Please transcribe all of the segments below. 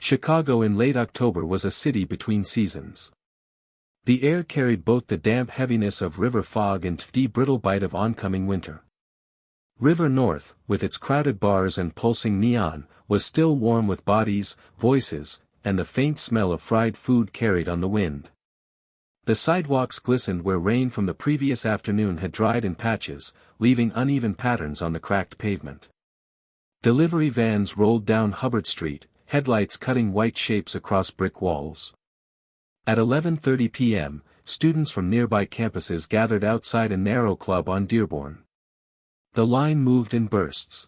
Chicago in late October was a city between seasons. The air carried both the damp heaviness of river fog and the brittle bite of oncoming winter. River North, with its crowded bars and pulsing neon, was still warm with bodies, voices, and the faint smell of fried food carried on the wind. The sidewalks glistened where rain from the previous afternoon had dried in patches, leaving uneven patterns on the cracked pavement. Delivery vans rolled down Hubbard Street, headlights cutting white shapes across brick walls. At 11:30 p.m., students from nearby campuses gathered outside a narrow club on Dearborn. The line moved in bursts.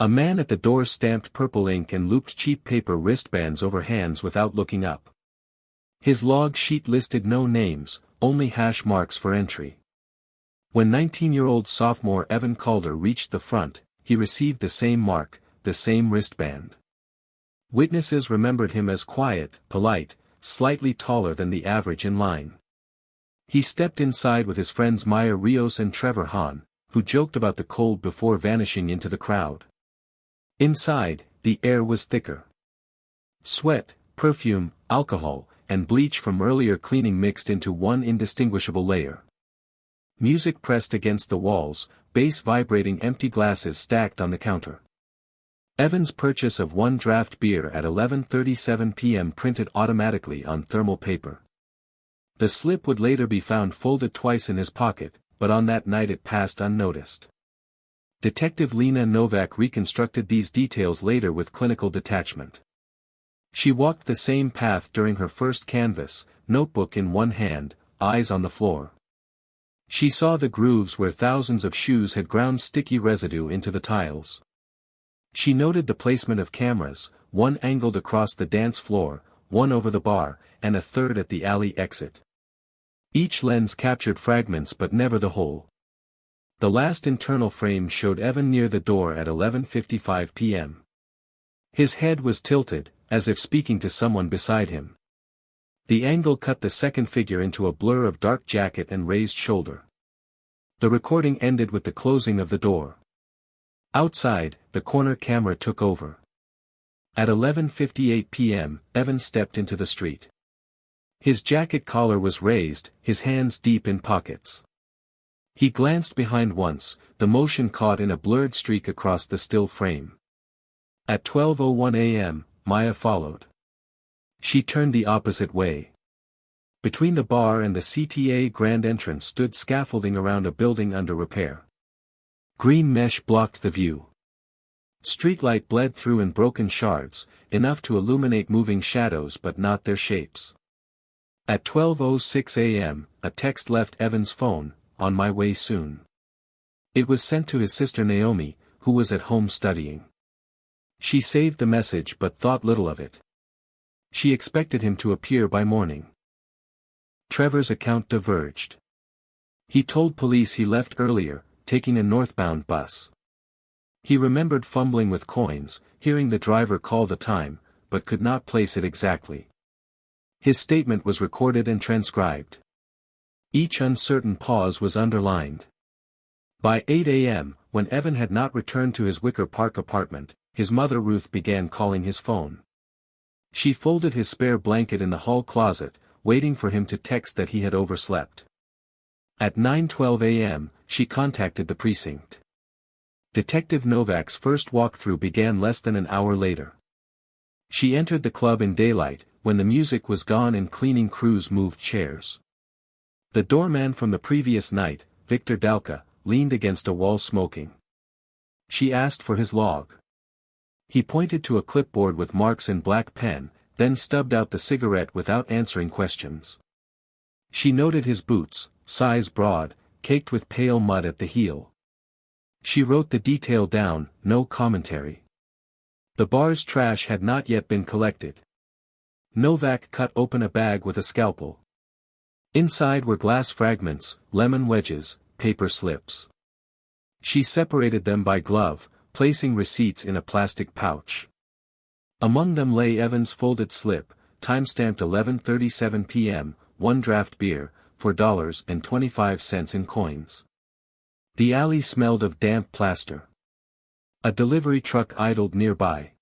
A man at the door stamped purple ink and looped cheap paper wristbands over hands without looking up. His log sheet listed no names, only hash marks for entry. When 19-year-old sophomore Evan Calder reached the front, he received the same mark, the same wristband. Witnesses remembered him as quiet, polite, slightly taller than the average in line. He stepped inside with his friends Maya Rios and Trevor Hahn, who joked about the cold before vanishing into the crowd. Inside, the air was thicker. Sweat, perfume, alcohol, and bleach from earlier cleaning mixed into one indistinguishable layer. Music pressed against the walls, bass vibrating, empty glasses stacked on the counter. Evan's purchase of one draft beer at 11:37 p.m. printed automatically on thermal paper. The slip would later be found folded twice in his pocket, but on that night it passed unnoticed. Detective Lena Novak reconstructed these details later with clinical detachment. She walked the same path during her first canvass, notebook in one hand, eyes on the floor. She saw the grooves where thousands of shoes had ground sticky residue into the tiles. She noted the placement of cameras, one angled across the dance floor, one over the bar, and a third at the alley exit. Each lens captured fragments but never the whole. The last internal frame showed Evan near the door at 11:55 p.m. His head was tilted, as if speaking to someone beside him. The angle cut the second figure into a blur of dark jacket and raised shoulder. The recording ended with the closing of the door. Outside, the corner camera took over. At 11:58 p.m., Evan stepped into the street. His jacket collar was raised, his hands deep in pockets. He glanced behind once, the motion caught in a blurred streak across the still frame. At 12:01 a.m., Maya followed. She turned the opposite way. Between the bar and the CTA grand entrance stood scaffolding around a building under repair. Green mesh blocked the view. Streetlight bled through in broken shards, enough to illuminate moving shadows but not their shapes. At 12:06 a.m., a text left Evan's phone, "On my way soon." It was sent to his sister Naomi, who was at home studying. She saved the message but thought little of it. She expected him to appear by morning. Trevor's account diverged. He told police he left earlier, taking a northbound bus. He remembered fumbling with coins, hearing the driver call the time, but could not place it exactly. His statement was recorded and transcribed. Each uncertain pause was underlined. By 8 a.m., when Evan had not returned to his Wicker Park apartment, his mother Ruth began calling his phone. She folded his spare blanket in the hall closet, waiting for him to text that he had overslept. At 9:12 a.m., she contacted the precinct. Detective Novak's first walkthrough began less than an hour later. She entered the club in daylight, when the music was gone and cleaning crews moved chairs. The doorman from the previous night, Victor Dalka, leaned against a wall smoking. She asked for his log. He pointed to a clipboard with marks in black pen, then stubbed out the cigarette without answering questions. She noted his boots, size broad, caked with pale mud at the heel. She wrote the detail down, no commentary. The bar's trash had not yet been collected. Novak cut open a bag with a scalpel. Inside were glass fragments, lemon wedges, paper slips. She separated them by glove, placing receipts in a plastic pouch. Among them lay Evan's folded slip, timestamped 11:37 p.m., one draft beer, $4.25 in coins. The alley smelled of damp plaster. A delivery truck idled nearby.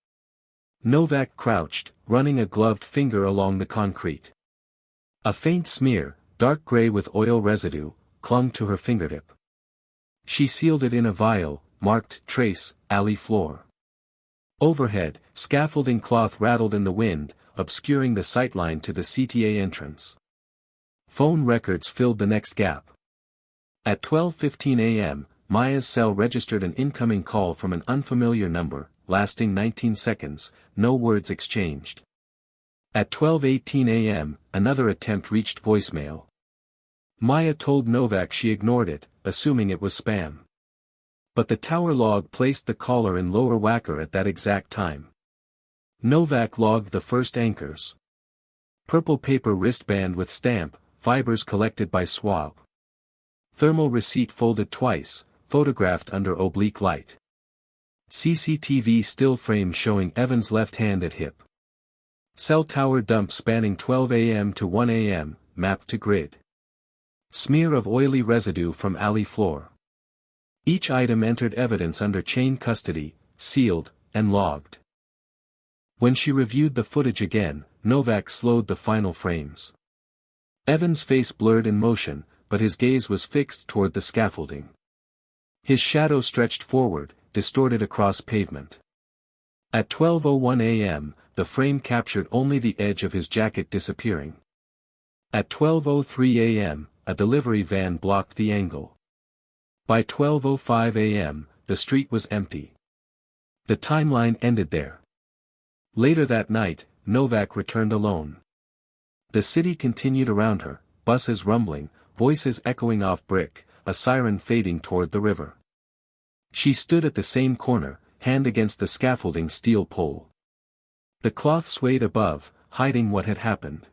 Novak crouched, running a gloved finger along the concrete. A faint smear, dark gray with oil residue, clung to her fingertip. She sealed it in a vial, marked "Trace, alley floor." Overhead, scaffolding cloth rattled in the wind, obscuring the sightline to the CTA entrance. Phone records filled the next gap. At 12:15 a.m., Maya's cell registered an incoming call from an unfamiliar number, lasting 19 seconds, no words exchanged. At 12:18 a.m., another attempt reached voicemail. Maya told Novak she ignored it, assuming it was spam. But the tower log placed the caller in Lower Wacker at that exact time. Novak logged the first anchors. Purple paper wristband with stamp, fibers collected by swab. Thermal receipt folded twice, photographed under oblique light. CCTV still frame showing Evan's left hand at hip. Cell tower dump spanning 12 a.m. to 1 a.m., mapped to grid. Smear of oily residue from alley floor. Each item entered evidence under chain custody, sealed, and logged. When she reviewed the footage again, Novak slowed the final frames. Evan's face blurred in motion, but his gaze was fixed toward the scaffolding. His shadow stretched forward, distorted across pavement. At 12:01 a.m., the frame captured only the edge of his jacket disappearing. At 12:03 a.m., a delivery van blocked the angle. By 12:05 a.m., the street was empty. The timeline ended there. Later that night, Novak returned alone. The city continued around her, buses rumbling, voices echoing off brick, a siren fading toward the river. She stood at the same corner, hand against the scaffolding steel pole. The cloth swayed above, hiding what had happened.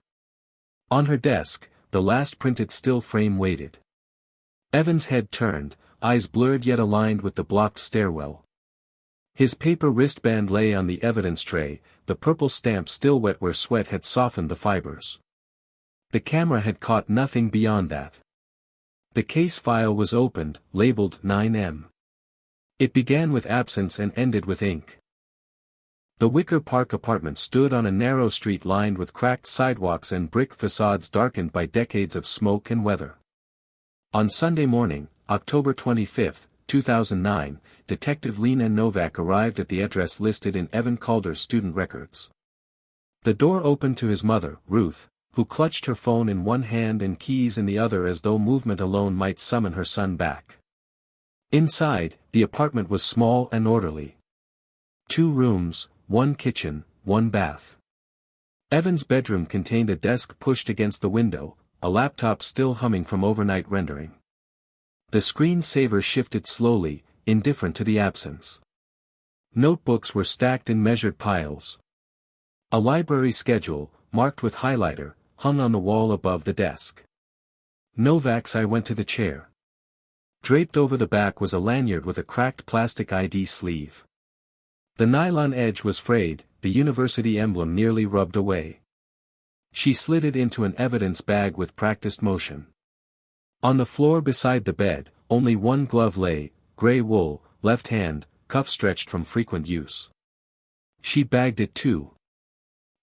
On her desk, the last printed still frame waited. Evan's head turned, eyes blurred yet aligned with the blocked stairwell. His paper wristband lay on the evidence tray, the purple stamp still wet where sweat had softened the fibers. The camera had caught nothing beyond that. The case file was opened, labeled 9M. It began with absence and ended with ink. The Wicker Park apartment stood on a narrow street lined with cracked sidewalks and brick facades darkened by decades of smoke and weather. On Sunday morning, October 25, 2009, Detective Lena Novak arrived at the address listed in Evan Calder's student records. The door opened to his mother, Ruth, who clutched her phone in one hand and keys in the other as though movement alone might summon her son back. Inside, the apartment was small and orderly. 2 rooms, 1 kitchen, 1 bath. Evan's bedroom contained a desk pushed against the window, a laptop still humming from overnight rendering. The screensaver shifted slowly, indifferent to the absence. Notebooks were stacked in measured piles. A library schedule, marked with highlighter, hung on the wall above the desk. Novak's eye went to the chair. Draped over the back was a lanyard with a cracked plastic ID sleeve. The nylon edge was frayed, the university emblem nearly rubbed away. She slid it into an evidence bag with practiced motion. On the floor beside the bed, only one glove lay, gray wool, left hand, cuff stretched from frequent use. She bagged it too.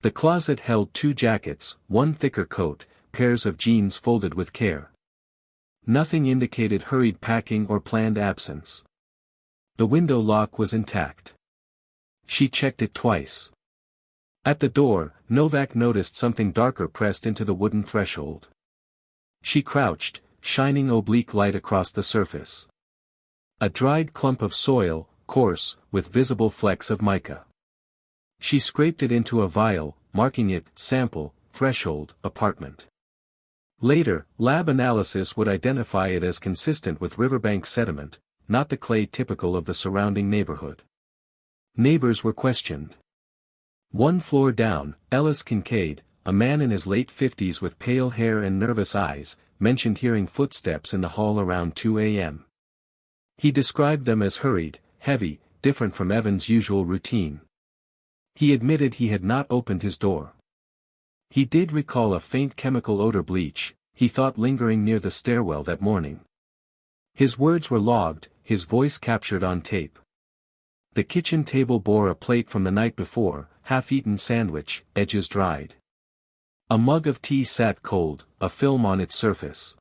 The closet held 2 jackets, 1 thicker coat, pairs of jeans folded with care. Nothing indicated hurried packing or planned absence. The window lock was intact. She checked it twice. At the door, Novak noticed something darker pressed into the wooden threshold. She crouched, shining oblique light across the surface. A dried clump of soil, coarse, with visible flecks of mica. She scraped it into a vial, marking it, sample, threshold, apartment. Later, lab analysis would identify it as consistent with riverbank sediment, not the clay typical of the surrounding neighborhood. Neighbors were questioned. 1 floor down, Ellis Kincaid, a man in his late 50s with pale hair and nervous eyes, mentioned hearing footsteps in the hall around 2 a.m. He described them as hurried, heavy, different from Evan's usual routine. He admitted he had not opened his door. He did recall a faint chemical odor bleach, he thought lingering near the stairwell that morning. His words were logged, his voice captured on tape. The kitchen table bore a plate from the night before, half-eaten sandwich, edges dried. A mug of tea sat cold, a film on its surface.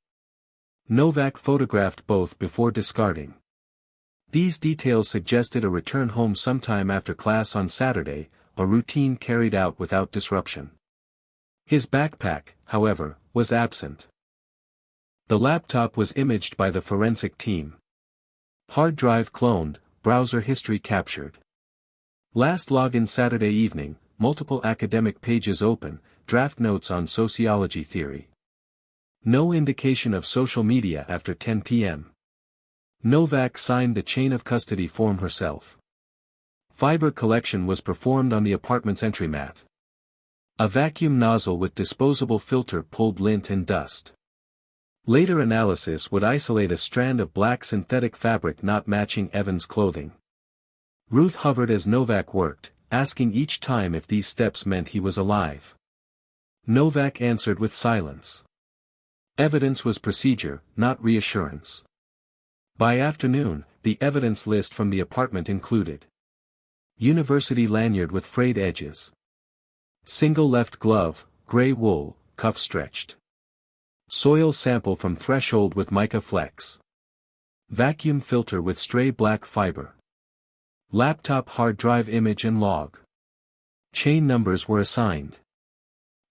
Novak photographed both before discarding. These details suggested a return home sometime after class on Saturday, a routine carried out without disruption. His backpack, however, was absent. The laptop was imaged by the forensic team. Hard drive cloned, browser history captured. Last login Saturday evening, multiple academic pages open, draft notes on sociology theory. No indication of social media after 10 p.m. Novak signed the chain of custody form herself. Fiber collection was performed on the apartment's entry mat. A vacuum nozzle with disposable filter pulled lint and dust. Later analysis would isolate a strand of black synthetic fabric not matching Evan's clothing. Ruth hovered as Novak worked, asking each time if these steps meant he was alive. Novak answered with silence. Evidence was procedure, not reassurance. By afternoon, the evidence list from the apartment included university lanyard with frayed edges. Single left glove, gray wool, cuff stretched. Soil sample from threshold with mica flecks. Vacuum filter with stray black fiber. Laptop hard drive image and log. Chain numbers were assigned.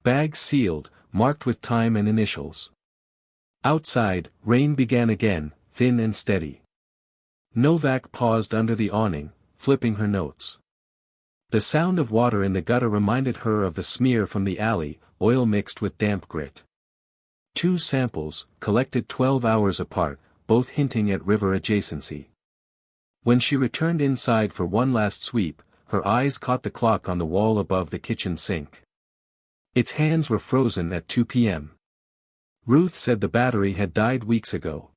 Bags sealed, marked with time and initials. Outside, rain began again, thin and steady. Novak paused under the awning, flipping her notes. The sound of water in the gutter reminded her of the smear from the alley, oil mixed with damp grit. 2 samples, collected 12 hours apart, both hinting at river adjacency. When she returned inside for one last sweep, her eyes caught the clock on the wall above the kitchen sink. Its hands were frozen at 2 p.m. Ruth said the battery had died weeks ago.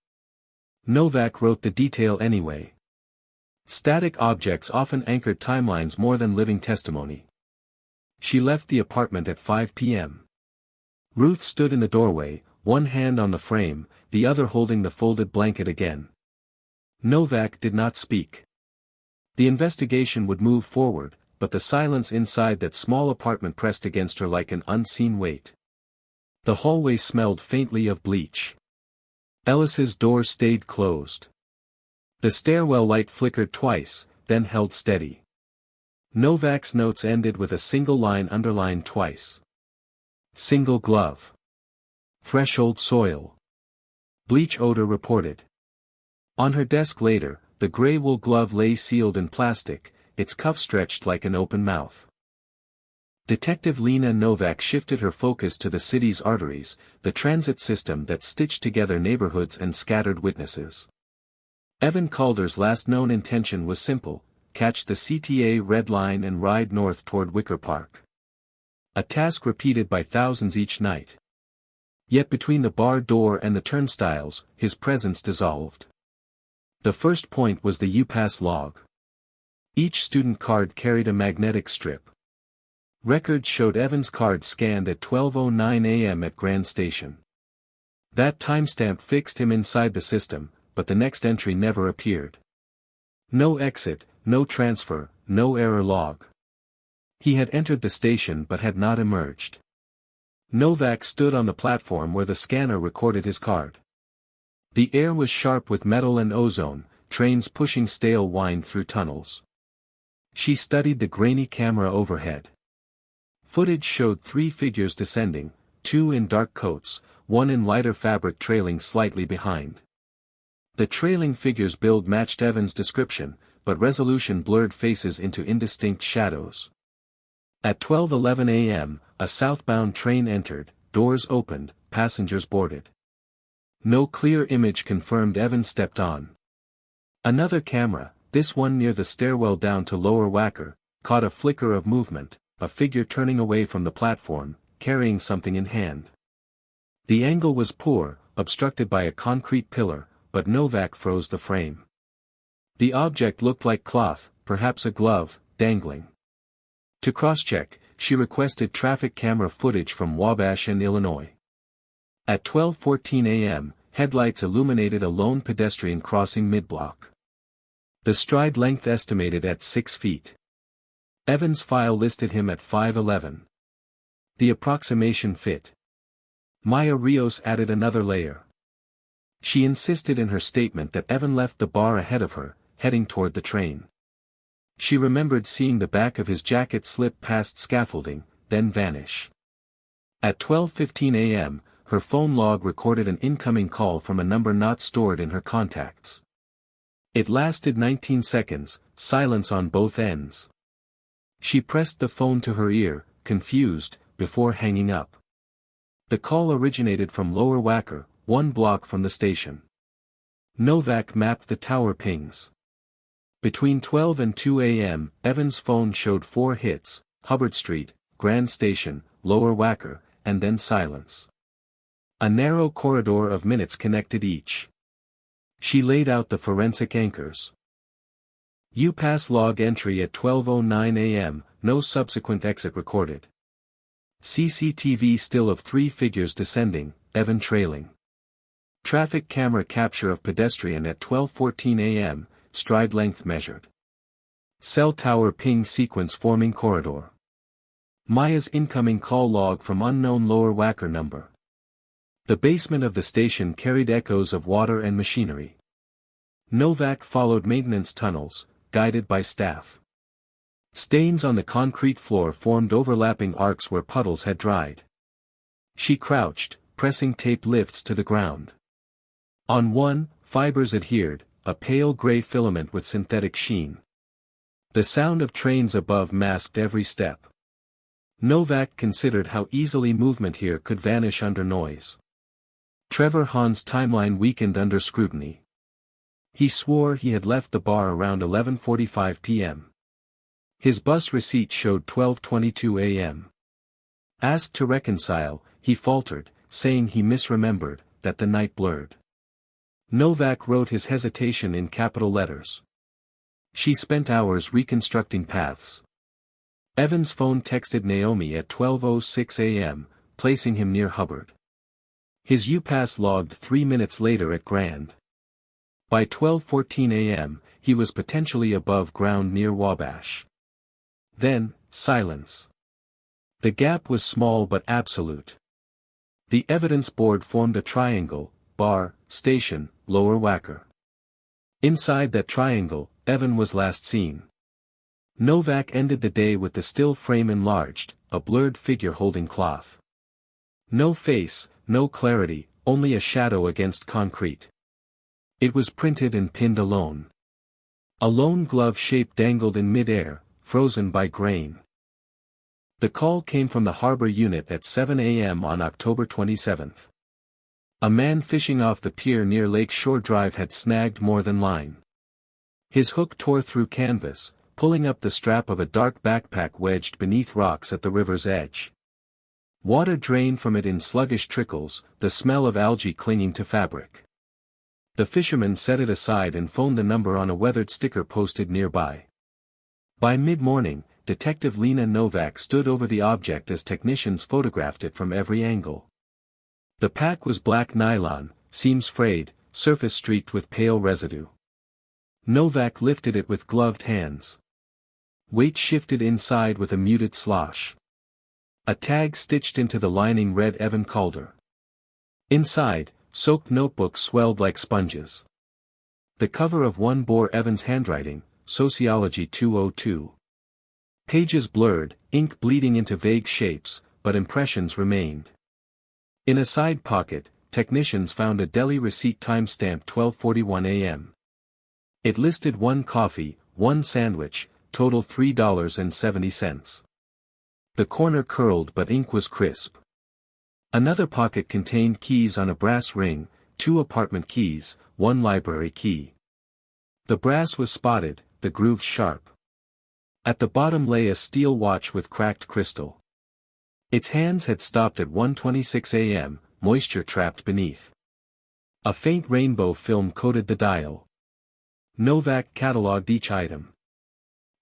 Novak wrote the detail anyway. Static objects often anchored timelines more than living testimony. She left the apartment at 5 p.m. Ruth stood in the doorway, one hand on the frame, the other holding the folded blanket again. Novak did not speak. The investigation would move forward, but the silence inside that small apartment pressed against her like an unseen weight. The hallway smelled faintly of bleach. Ellis's door stayed closed. The stairwell light flickered twice, then held steady. Novak's notes ended with a single line underlined twice. Single glove. Threshold soil. Bleach odor reported. On her desk later, the gray wool glove lay sealed in plastic, its cuff stretched like an open mouth. Detective Lena Novak shifted her focus to the city's arteries, the transit system that stitched together neighborhoods and scattered witnesses. Evan Calder's last known intention was simple: catch the CTA Red Line and ride north toward Wacker Park. A task repeated by thousands each night. Yet between the bar door and the turnstiles, his presence dissolved. The first point was the UPass log. Each student card carried a magnetic strip. Records showed Evan's card scanned at 12:09 a.m. at Grand Station. That timestamp fixed him inside the system, but the next entry never appeared. No exit, no transfer, no error log. He had entered the station but had not emerged. Novak stood on the platform where the scanner recorded his card. The air was sharp with metal and ozone, trains pushing stale wine through tunnels. She studied the grainy camera overhead. Footage showed 3 figures descending, 2 in dark coats, 1 in lighter fabric trailing slightly behind. The trailing figure's build matched Evan's description, but resolution blurred faces into indistinct shadows. At 12:11 a.m., a southbound train entered, doors opened, passengers boarded. No clear image confirmed Evan stepped on. Another camera, this one near the stairwell down to Lower Wacker, caught a flicker of movement, a figure turning away from the platform, carrying something in hand. The angle was poor, obstructed by a concrete pillar, but Novak froze the frame. The object looked like cloth, perhaps a glove, dangling. To cross-check, she requested traffic camera footage from Wabash and Illinois. At 12:14 a.m., headlights illuminated a lone pedestrian crossing mid-block. The stride length estimated at 6 feet. Evans' file listed him at 5'11". The approximation fit. Maya Rios added another layer. She insisted in her statement that Evan left the bar ahead of her, heading toward the train. She remembered seeing the back of his jacket slip past scaffolding, then vanish. At 12:15 a.m., her phone log recorded an incoming call from a number not stored in her contacts. It lasted 19 seconds, silence on both ends. She pressed the phone to her ear, confused, before hanging up. The call originated from Lower Wacker, 1 block from the station. Novak mapped the tower pings. Between 12 and 2 a.m., Evans' phone showed 4 hits, Hubbard Street, Grand Station, Lower Wacker, and then silence. A narrow corridor of minutes connected each. She laid out the forensic anchors. UPass log entry at 12:09 a.m., no subsequent exit recorded. CCTV still of 3 figures descending, Evan trailing. Traffic camera capture of pedestrian at 12:14 a.m., stride length measured. Cell tower ping sequence forming corridor. Maya's incoming call log from unknown Lower Wacker number. The basement of the station carried echoes of water and machinery. Novak followed maintenance tunnels, guided by staff. Stains on the concrete floor formed overlapping arcs where puddles had dried. She crouched, pressing tape lifts to the ground. On one, fibers adhered, a pale gray filament with synthetic sheen. The sound of trains above masked every step. Novak considered how easily movement here could vanish under noise. Trevor Hahn's timeline weakened under scrutiny. He swore he had left the bar around 11:45 p.m. His bus receipt showed 12:22 a.m. Asked to reconcile, he faltered, saying he misremembered, that the night blurred. Novak wrote his hesitation in capital letters. She spent hours reconstructing paths. Evans' phone texted Naomi at 12:06 a.m., placing him near Hubbard. His UPass logged 3 minutes later at Grand. By 12:14 a.m., he was potentially above ground near Wabash. Then, silence. The gap was small but absolute. The evidence board formed a triangle, bar, station, Lower Wacker. Inside that triangle, Evan was last seen. Novak ended the day with the still frame enlarged, a blurred figure holding cloth. No face, no clarity, only a shadow against concrete. It was printed and pinned alone. A lone glove shape dangled in mid-air, frozen by grain. The call came from the harbor unit at 7 a.m. on October 27. A man fishing off the pier near Lake Shore Drive had snagged more than line. His hook tore through canvas, pulling up the strap of a dark backpack wedged beneath rocks at the river's edge. Water drained from it in sluggish trickles, the smell of algae clinging to fabric. The fisherman set it aside and phoned the number on a weathered sticker posted nearby. By mid-morning, Detective Lena Novak stood over the object as technicians photographed it from every angle. The pack was black nylon, seams frayed, surface streaked with pale residue. Novak lifted it with gloved hands. Weight shifted inside with a muted slosh. A tag stitched into the lining read Evan Calder. Inside, soaked notebooks swelled like sponges. The cover of one bore Evan's handwriting, Sociology 202. Pages blurred, ink bleeding into vague shapes, but impressions remained. In a side pocket, technicians found a deli receipt timestamped 12:41 a.m. It listed 1 coffee, 1 sandwich, total $3.70. The corner curled but ink was crisp. Another pocket contained keys on a brass ring, 2 apartment keys, 1 library key. The brass was spotted, the grooves sharp. At the bottom lay a steel watch with cracked crystal. Its hands had stopped at 1:26 a.m., moisture trapped beneath. A faint rainbow film coated the dial. Novak catalogued each item.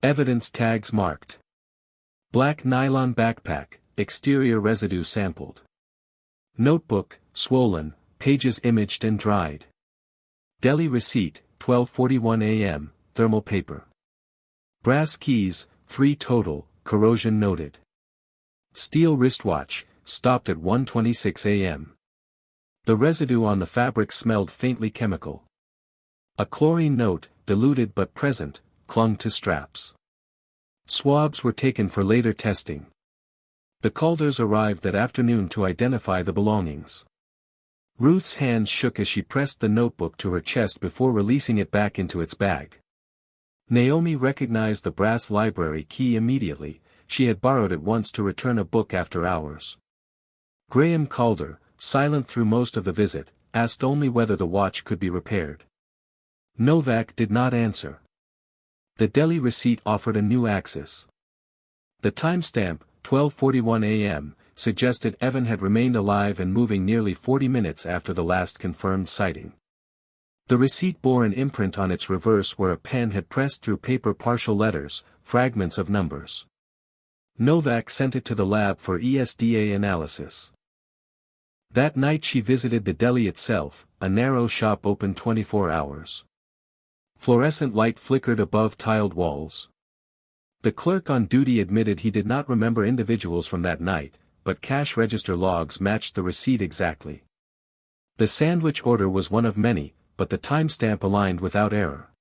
Evidence tags marked. Black nylon backpack, exterior residue sampled. Notebook, swollen, pages imaged and dried. Deli receipt, 12:41 a.m., thermal paper. Brass keys, 3 total, corrosion noted. Steel wristwatch, stopped at 1:26 a.m. The residue on the fabric smelled faintly chemical. A chlorine note, diluted but present, clung to straps. Swabs were taken for later testing. The Calders arrived that afternoon to identify the belongings. Ruth's hands shook as she pressed the notebook to her chest before releasing it back into its bag. Naomi recognized the brass library key immediately. She had borrowed it once to return a book after hours. Graham Calder, silent through most of the visit, asked only whether the watch could be repaired. Novak did not answer. The deli receipt offered a new axis. The timestamp, 12:41 a.m., suggested Evan had remained alive and moving nearly 40 minutes after the last confirmed sighting. The receipt bore an imprint on its reverse where a pen had pressed through paper partial letters, fragments of numbers. Novak sent it to the lab for ESDA analysis. That night she visited the deli itself, a narrow shop open 24 hours. Fluorescent light flickered above tiled walls. The clerk on duty admitted he did not remember individuals from that night, but cash register logs matched the receipt exactly. The sandwich order was one of many, but the timestamp aligned without error.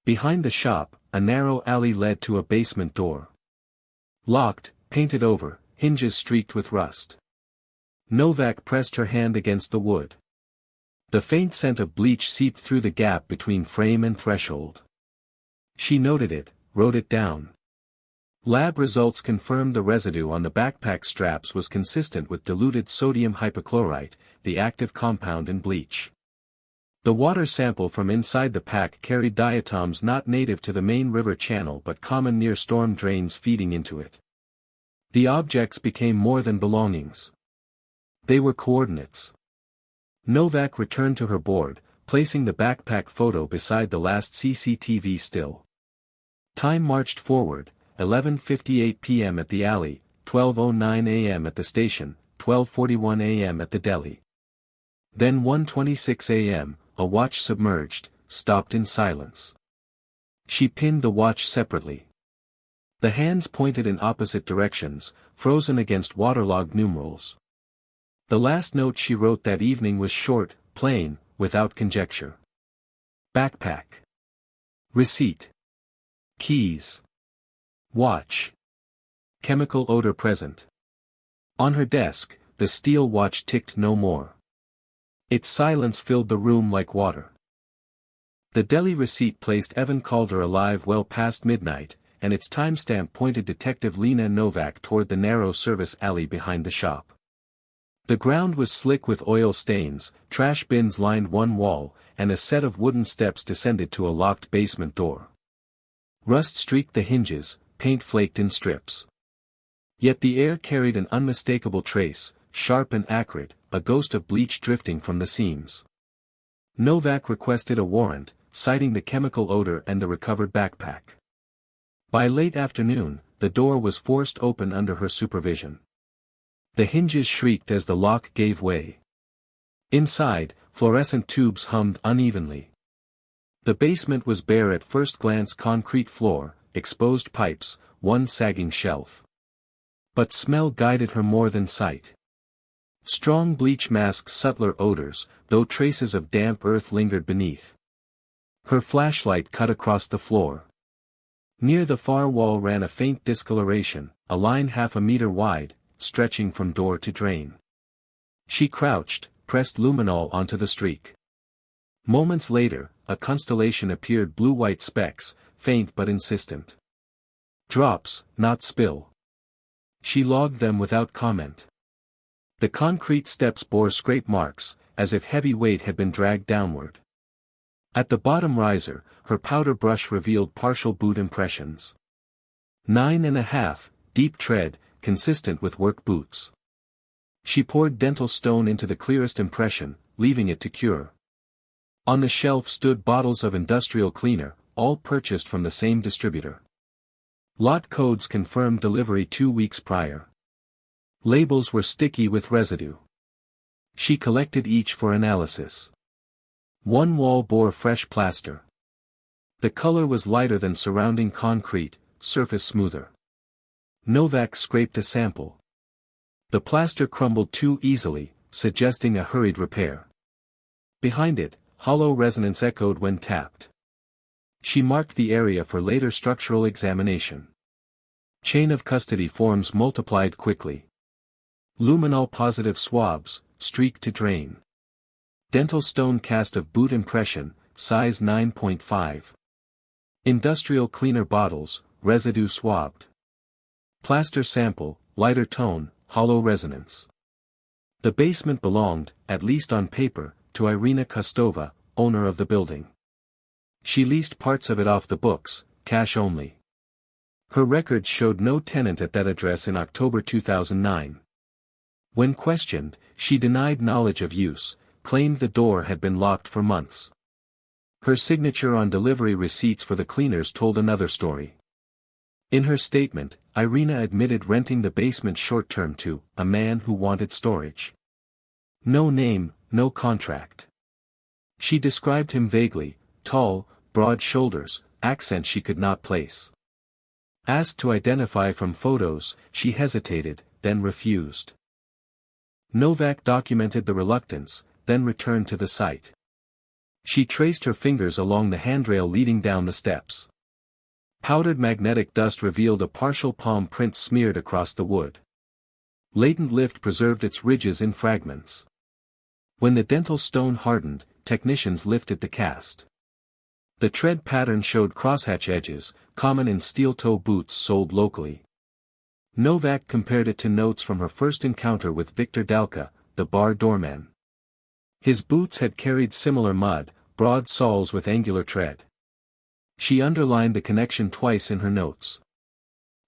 Behind the shop, a narrow alley led to a basement door. Locked, painted over, hinges streaked with rust. Novak pressed her hand against the wood. The faint scent of bleach seeped through the gap between frame and threshold. She noted it, wrote it down. Lab results confirmed the residue on the backpack straps was consistent with diluted sodium hypochlorite, the active compound in bleach. The water sample from inside the pack carried diatoms not native to the main river channel but common near storm drains feeding into it. The objects became more than belongings. They were coordinates. Novak returned to her board, placing the backpack photo beside the last CCTV still. Time marched forward, 11:58 p.m. at the alley, 12:09 a.m. at the station, 12:41 a.m. at the deli. Then 1:26 a.m., a watch submerged, stopped in silence. She pinned the watch separately. The hands pointed in opposite directions, frozen against waterlogged numerals. The last note she wrote that evening was short, plain, without conjecture. Backpack. Receipt. Keys. Watch. Chemical odor present. On her desk, the steel watch ticked no more. Its silence filled the room like water. The deli receipt placed Evan Calder alive well past midnight, and its timestamp pointed Detective Lena Novak toward the narrow service alley behind the shop. The ground was slick with oil stains, trash bins lined one wall, and a set of wooden steps descended to a locked basement door. Rust streaked the hinges, paint flaked in strips. Yet the air carried an unmistakable trace, sharp and acrid, a ghost of bleach drifting from the seams. Novak requested a warrant, citing the chemical odor and the recovered backpack. By late afternoon, the door was forced open under her supervision. The hinges shrieked as the lock gave way. Inside, fluorescent tubes hummed unevenly. The basement was bare at first glance: concrete floor, exposed pipes, one sagging shelf. But smell guided her more than sight. Strong bleach masked subtler odors, though traces of damp earth lingered beneath. Her flashlight cut across the floor. Near the far wall ran a faint discoloration, a line half a meter wide, stretching from door to drain. She crouched, pressed luminol onto the streak. Moments later, a constellation appeared: blue-white specks, faint but insistent. Drops, not spill. She logged them without comment. The concrete steps bore scrape marks, as if heavy weight had been dragged downward. At the bottom riser, her powder brush revealed partial boot impressions. 9.5, deep tread, consistent with work boots. She poured dental stone into the clearest impression, leaving it to cure. On the shelf stood bottles of industrial cleaner, all purchased from the same distributor. Lot codes confirmed delivery 2 weeks prior. Labels were sticky with residue. She collected each for analysis. One wall bore fresh plaster. The color was lighter than surrounding concrete, surface smoother. Novak scraped a sample. The plaster crumbled too easily, suggesting a hurried repair. Behind it, hollow resonance echoed when tapped. She marked the area for later structural examination. Chain of custody forms multiplied quickly. Luminol positive swabs, streak to drain. Dental stone cast of boot impression, size 9.5. Industrial cleaner bottles, residue swabbed. Plaster sample, lighter tone, hollow resonance. The basement belonged, at least on paper, to Irina Kostova, owner of the building. She leased parts of it off the books, cash only. Her records showed no tenant at that address in October 2009. When questioned, she denied knowledge of use, claimed the door had been locked for months. Her signature on delivery receipts for the cleaners told another story. In her statement, Irina admitted renting the basement short-term to a man who wanted storage. No name, no contract. She described him vaguely: tall, broad shoulders, accent she could not place. Asked to identify from photos, she hesitated, then refused. Novak documented the reluctance, then returned to the site. She traced her fingers along the handrail leading down the steps. Powdered magnetic dust revealed a partial palm print smeared across the wood. Latent lift preserved its ridges in fragments. When the dental stone hardened, technicians lifted the cast. The tread pattern showed crosshatch edges, common in steel-toe boots sold locally. Novak compared it to notes from her first encounter with Viktor Dalka, the bar doorman. His boots had carried similar mud, broad soles with angular tread. She underlined the connection twice in her notes.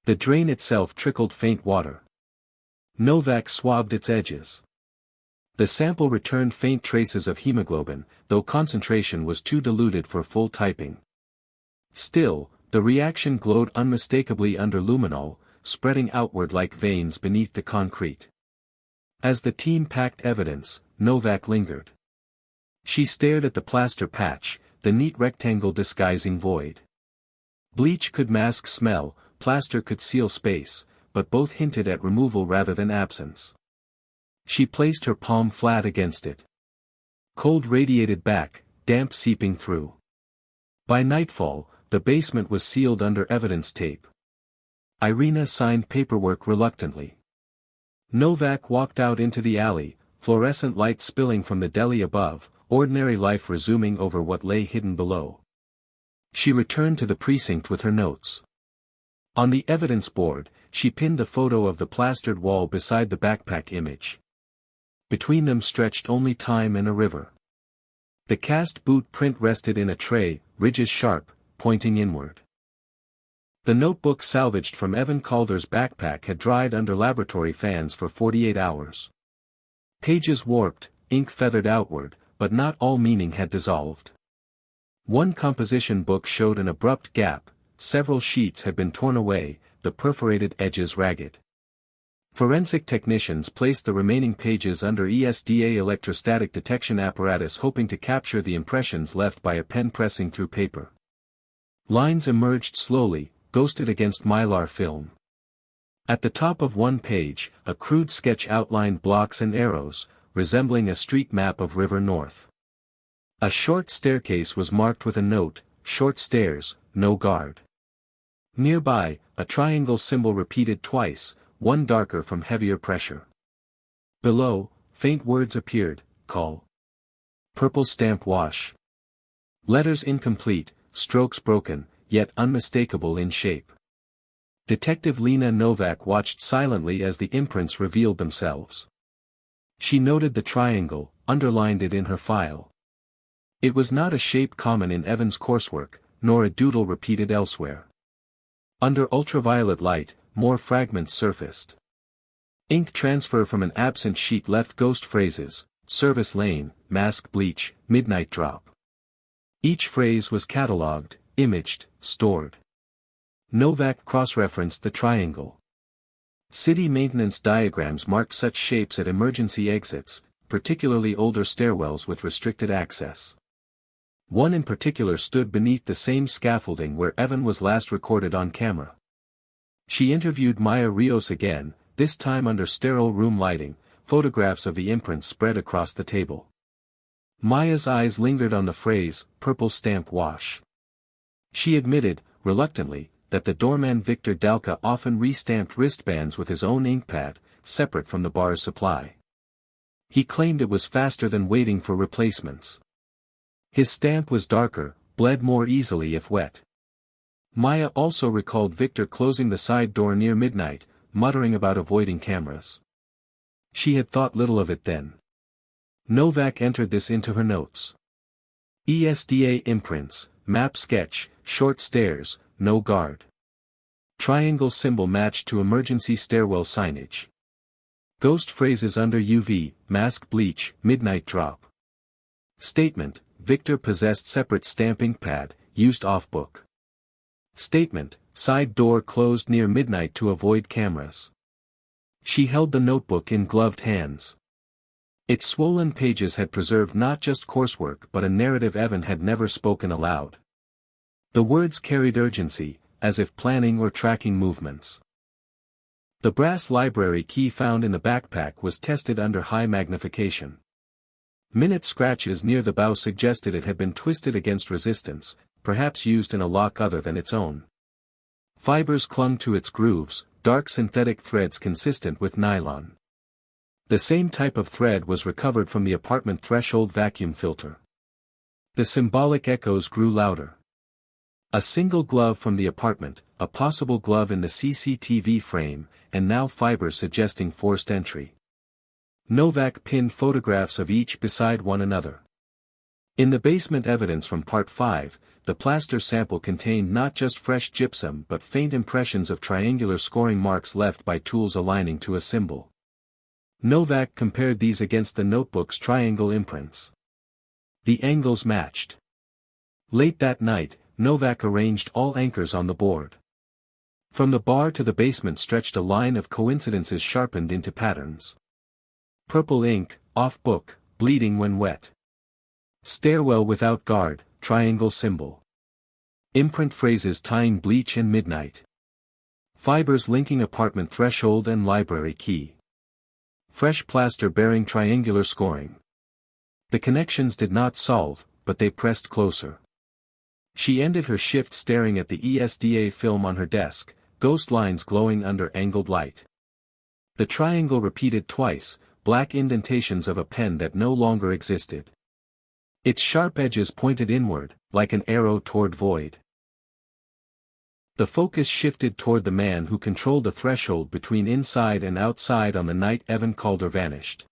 The drain itself trickled faint water. Novak swabbed its edges. The sample returned faint traces of hemoglobin, though concentration was too diluted for full typing. Still, the reaction glowed unmistakably under luminol, spreading outward like veins beneath the concrete. As the team packed evidence, Novak lingered. She stared at the plaster patch, the neat rectangle disguising void. Bleach could mask smell, plaster could seal space, but both hinted at removal rather than absence. She placed her palm flat against it. Cold radiated back, damp seeping through. By nightfall, the basement was sealed under evidence tape. Irina signed paperwork reluctantly. Novak walked out into the alley, fluorescent light spilling from the deli above, ordinary life resuming over what lay hidden below. She returned to the precinct with her notes. On the evidence board, she pinned the photo of the plastered wall beside the backpack image. Between them stretched only time and a river. The cast boot print rested in a tray, ridges sharp, pointing inward. The notebook salvaged from Evan Calder's backpack had dried under laboratory fans for 48 hours. Pages warped, ink feathered outward, but not all meaning had dissolved. One composition book showed an abrupt gap, several sheets had been torn away, the perforated edges ragged. Forensic technicians placed the remaining pages under ESDA electrostatic detection apparatus hoping to capture the impressions left by a pen pressing through paper. Lines emerged slowly, ghosted against mylar film. At the top of one page, a crude sketch outlined blocks and arrows, resembling a street map of River North. A short staircase was marked with a note: short stairs, no guard. Nearby, a triangle symbol repeated twice, one darker from heavier pressure. Below, faint words appeared: call. Purple stamp wash. Letters incomplete, strokes broken, yet unmistakable in shape. Detective Lena Novak watched silently as the imprints revealed themselves. She noted the triangle, underlined it in her file. It was not a shape common in Evan's coursework, nor a doodle repeated elsewhere. Under ultraviolet light, more fragments surfaced. Ink transfer from an absent sheet left ghost phrases: service lane, mask bleach, midnight drop. Each phrase was catalogued, imaged, stored. Novak cross-referenced the triangle. City maintenance diagrams marked such shapes at emergency exits, particularly older stairwells with restricted access. One in particular stood beneath the same scaffolding where Evan was last recorded on camera. She interviewed Maya Rios again, this time under sterile room lighting. Photographs of the imprints spread across the table. Maya's eyes lingered on the phrase, purple stamp wash. She admitted, reluctantly, that the doorman Victor Dalka often re-stamped wristbands with his own ink pad, separate from the bar's supply. He claimed it was faster than waiting for replacements. His stamp was darker, bled more easily if wet. Maya also recalled Victor closing the side door near midnight, muttering about avoiding cameras. She had thought little of it then. Novak entered this into her notes. ESDA imprints, map sketch, short stairs, no guard. Triangle symbol matched to emergency stairwell signage. Ghost phrases under UV, mask bleach, midnight drop. Statement, Victor possessed separate stamping pad, used off-book. Statement, side door closed near midnight to avoid cameras. She held the notebook in gloved hands. Its swollen pages had preserved not just coursework but a narrative Evan had never spoken aloud. The words carried urgency, as if planning or tracking movements. The brass library key found in the backpack was tested under high magnification. Minute scratches near the bow suggested it had been twisted against resistance, perhaps used in a lock other than its own. Fibers clung to its grooves, dark synthetic threads consistent with nylon. The same type of thread was recovered from the apartment threshold vacuum filter. The symbolic echoes grew louder. A single glove from the apartment, a possible glove in the CCTV frame, and now fibers suggesting forced entry. Novak pinned photographs of each beside one another. In the basement evidence from Part 5, the plaster sample contained not just fresh gypsum but faint impressions of triangular scoring marks left by tools aligning to a symbol. Novak compared these against the notebook's triangle imprints. The angles matched. Late that night, Novak arranged all anchors on the board. From the bar to the basement stretched a line of coincidences sharpened into patterns. Purple ink, off-book, bleeding when wet. Stairwell without guard, triangle symbol. Imprint phrases tying bleach and midnight. Fibers linking apartment threshold and library key. Fresh plaster bearing triangular scoring. The connections did not solve, but they pressed closer. She ended her shift staring at the ESDA film on her desk, ghost lines glowing under angled light. The triangle repeated twice, black indentations of a pen that no longer existed. Its sharp edges pointed inward, like an arrow toward void. The focus shifted toward the man who controlled the threshold between inside and outside on the night Evan Calder vanished.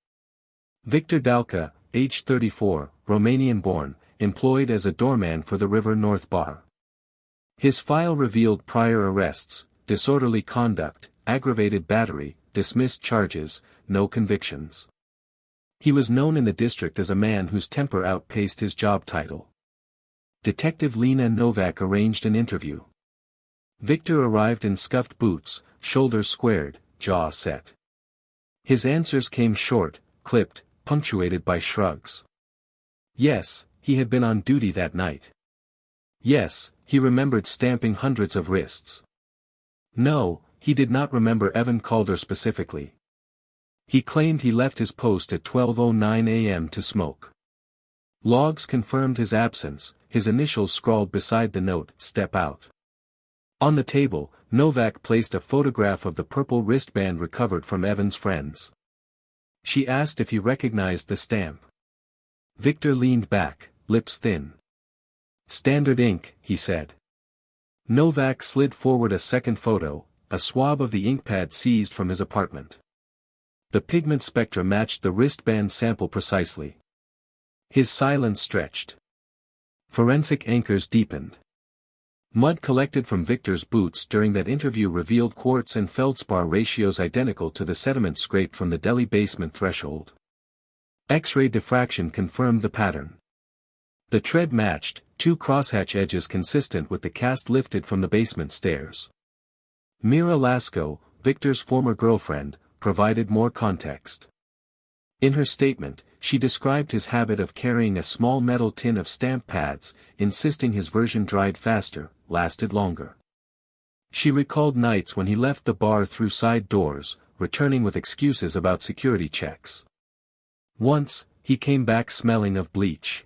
Victor Dalka, age 34, Romanian-born, employed as a doorman for the River North Bar. His file revealed prior arrests, disorderly conduct, aggravated battery, dismissed charges, no convictions. He was known in the district as a man whose temper outpaced his job title. Detective Lena Novak arranged an interview. Victor arrived in scuffed boots, shoulders squared, jaw set. His answers came short, clipped, punctuated by shrugs. Yes, he had been on duty that night. Yes, he remembered stamping hundreds of wrists. No, he did not remember Evan Calder specifically. He claimed he left his post at 12:09 a.m. to smoke. Logs confirmed his absence, his initials scrawled beside the note, "Step out." On the table, Novak placed a photograph of the purple wristband recovered from Evan's friends. She asked if he recognized the stamp. Victor leaned back, lips thin. "Standard ink," he said. Novak slid forward a second photo, a swab of the ink pad seized from his apartment. The pigment spectra matched the wristband sample precisely. His silence stretched. Forensic anchors deepened. Mud collected from Victor's boots during that interview revealed quartz and feldspar ratios identical to the sediment scraped from the deli basement threshold. X-ray diffraction confirmed the pattern. The tread matched, two crosshatch edges consistent with the cast lifted from the basement stairs. Mira Lasko, Victor's former girlfriend, provided more context. In her statement, she described his habit of carrying a small metal tin of stamp pads, insisting his version dried faster, lasted longer. She recalled nights when he left the bar through side doors, returning with excuses about security checks. Once, he came back smelling of bleach.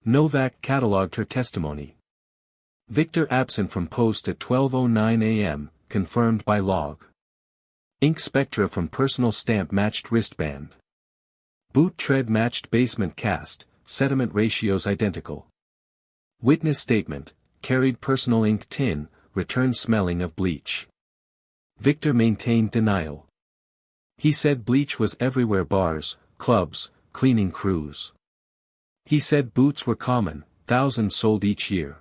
Novak catalogued her testimony. Victor absent from post at 12:09 a.m., confirmed by log. Ink spectra from personal stamp matched wristband. Boot tread matched basement cast, sediment ratios identical. Witness statement, carried personal ink tin, returned smelling of bleach. Victor maintained denial. He said bleach was everywhere: bars, clubs, cleaning crews. He said boots were common, thousands sold each year.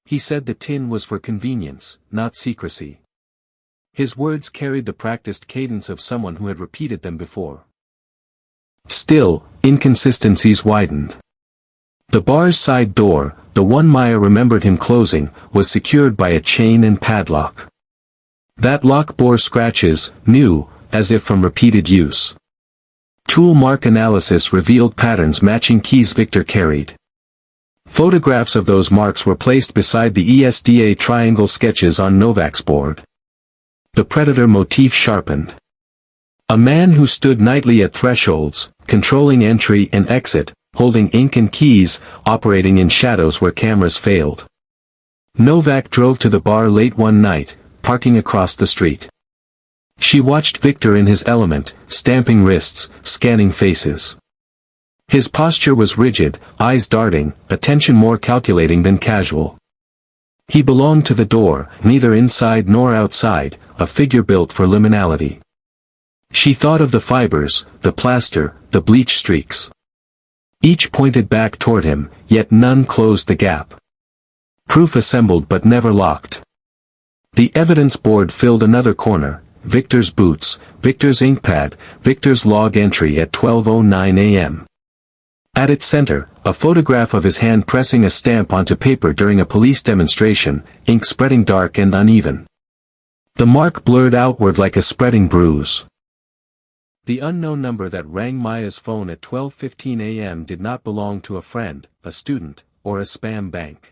He said the tin was for convenience, not secrecy. His words carried the practiced cadence of someone who had repeated them before. Still, inconsistencies widened. The bar's side door, the one Maya remembered him closing, was secured by a chain and padlock. That lock bore scratches, new, as if from repeated use. Tool mark analysis revealed patterns matching keys Victor carried. Photographs of those marks were placed beside the ESDA triangle sketches on Novak's board. The predator motif sharpened. A man who stood nightly at thresholds, controlling entry and exit, holding ink and keys, operating in shadows where cameras failed. Novak drove to the bar late one night, parking across the street. She watched Victor in his element, stamping wrists, scanning faces. His posture was rigid, eyes darting, attention more calculating than casual. He belonged to the door, neither inside nor outside, a figure built for liminality. She thought of the fibers, the plaster, the bleach streaks. Each pointed back toward him, yet none closed the gap. Proof assembled but never locked. The evidence board filled another corner: Victor's boots, Victor's inkpad, Victor's log entry at 12:09 a.m. At its center, a photograph of his hand pressing a stamp onto paper during a police demonstration, ink spreading dark and uneven. The mark blurred outward like a spreading bruise. The unknown number that rang Maya's phone at 12:15 a.m. did not belong to a friend, a student, or a spam bank.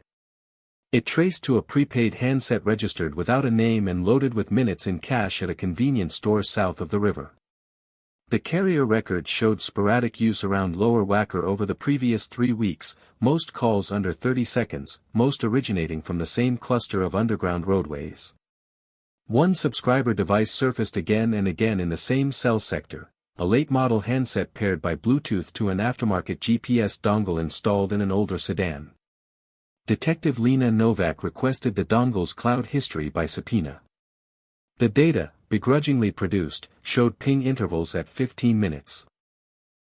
It traced to a prepaid handset registered without a name and loaded with minutes in cash at a convenience store south of the river. The carrier record showed sporadic use around Lower Wacker over the previous 3 weeks, most calls under 30 seconds, most originating from the same cluster of underground roadways. One subscriber device surfaced again and again in the same cell sector, a late-model handset paired by Bluetooth to an aftermarket GPS dongle installed in an older sedan. Detective Lena Novak requested the dongle's cloud history by subpoena. The data, begrudgingly produced, showed ping intervals at 15 minutes.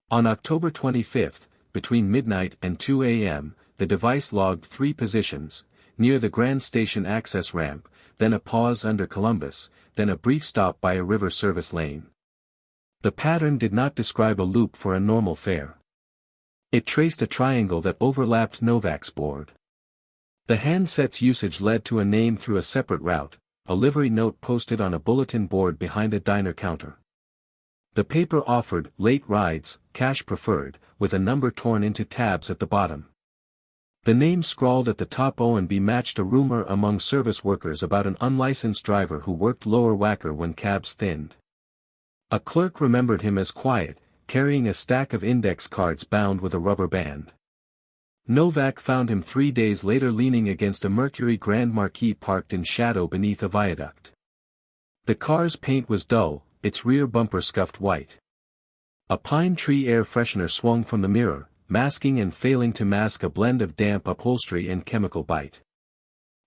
On October 25, between midnight and 2 a.m., the device logged 3 positions: near the Grand Station access ramp, then a pause under Columbus, then a brief stop by a river service lane. The pattern did not describe a loop for a normal fare. It traced a triangle that overlapped Novak's board. The handset's usage led to a name through a separate route, a livery note posted on a bulletin board behind a diner counter. The paper offered late rides, cash preferred, with a number torn into tabs at the bottom. The name scrawled at the top O&B matched a rumor among service workers about an unlicensed driver who worked Lower Wacker when cabs thinned. A clerk remembered him as quiet, carrying a stack of index cards bound with a rubber band. Novak found him 3 days later leaning against a Mercury Grand Marquis parked in shadow beneath a viaduct. The car's paint was dull, its rear bumper scuffed white. A pine tree air freshener swung from the mirror, masking and failing to mask a blend of damp upholstery and chemical bite.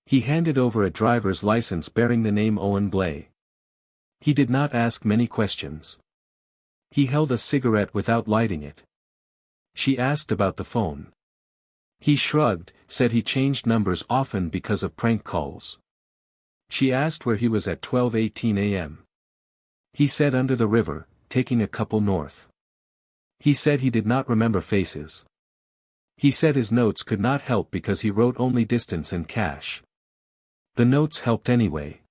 He handed over a driver's license bearing the name Owen Blay. He did not ask many questions. He held a cigarette without lighting it. She asked about the phone. He shrugged, said he changed numbers often because of prank calls. She asked where he was at 12:18 a.m. He said under the river, taking a couple north. He said he did not remember faces. He said his notes could not help because he wrote only distance and cash. The notes helped anyway.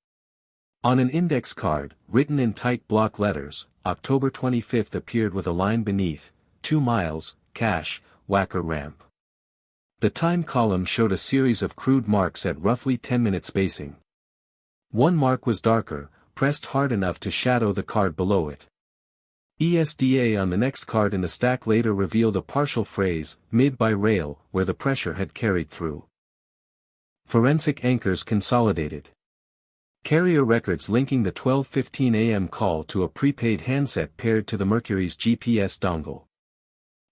On an index card, written in tight block letters, October 25 appeared with a line beneath, 2 miles, cash, Wacker ramp. The time column showed a series of crude marks at roughly 10-minute spacing. One mark was darker, pressed hard enough to shadow the card below it. ESDA on the next card in the stack later revealed a partial phrase, mid by rail, where the pressure had carried through. Forensic anchors consolidated. Carrier records linking the 12:15 a.m. call to a prepaid handset paired to the Mercury's GPS dongle.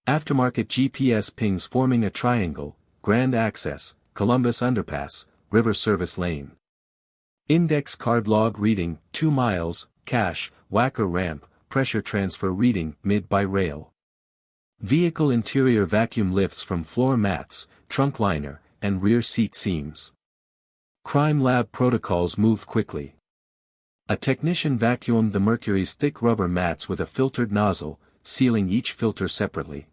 Aftermarket GPS pings forming a triangle, Grand Access, Columbus Underpass, River Service Lane. Index card log reading, 2 miles, cache, Wacker ramp, pressure transfer reading, mid by rail. Vehicle interior vacuum lifts from floor mats, trunk liner, and rear seat seams. Crime lab protocols moved quickly. A technician vacuumed the Mercury's thick rubber mats with a filtered nozzle, sealing each filter separately.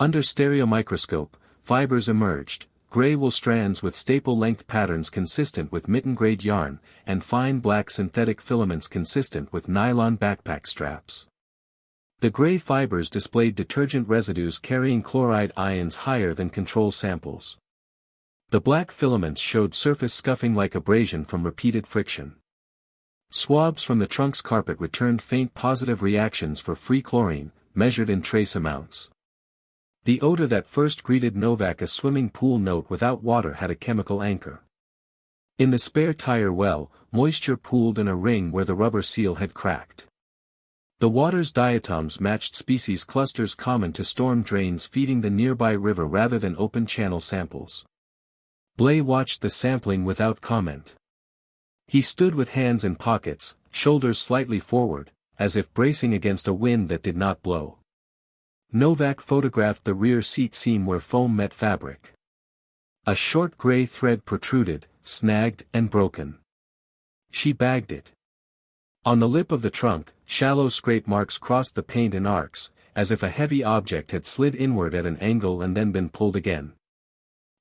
Under stereo microscope, fibers emerged, gray wool strands with staple-length patterns consistent with mitten-grade yarn, and fine black synthetic filaments consistent with nylon backpack straps. The gray fibers displayed detergent residues carrying chloride ions higher than control samples. The black filaments showed surface scuffing like abrasion from repeated friction. Swabs from the trunk's carpet returned faint positive reactions for free chlorine, measured in trace amounts. The odor that first greeted Novak, a swimming pool note without water, had a chemical anchor. In the spare tire well, moisture pooled in a ring where the rubber seal had cracked. The water's diatoms matched species clusters common to storm drains feeding the nearby river rather than open channel samples. Blay watched the sampling without comment. He stood with hands in pockets, shoulders slightly forward, as if bracing against a wind that did not blow. Novak photographed the rear seat seam where foam met fabric. A short gray thread protruded, snagged and broken. She bagged it. On the lip of the trunk, shallow scrape marks crossed the paint in arcs, as if a heavy object had slid inward at an angle and then been pulled again.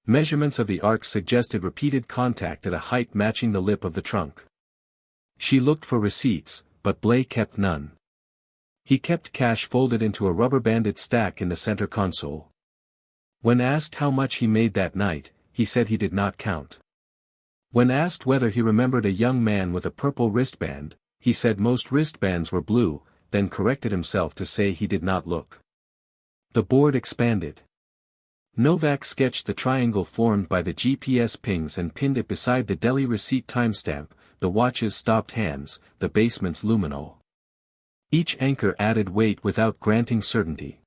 Measurements of the arcs suggested repeated contact at a height matching the lip of the trunk. She looked for receipts, but Blay kept none. He kept cash folded into a rubber-banded stack in the center console. When asked how much he made that night, he said he did not count. When asked whether he remembered a young man with a purple wristband, he said most wristbands were blue, then corrected himself to say he did not look. The board expanded. Novak sketched the triangle formed by the GPS pings and pinned it beside the deli receipt timestamp, the watch's stopped hands, the basement's luminol. Each anchor added weight without granting certainty.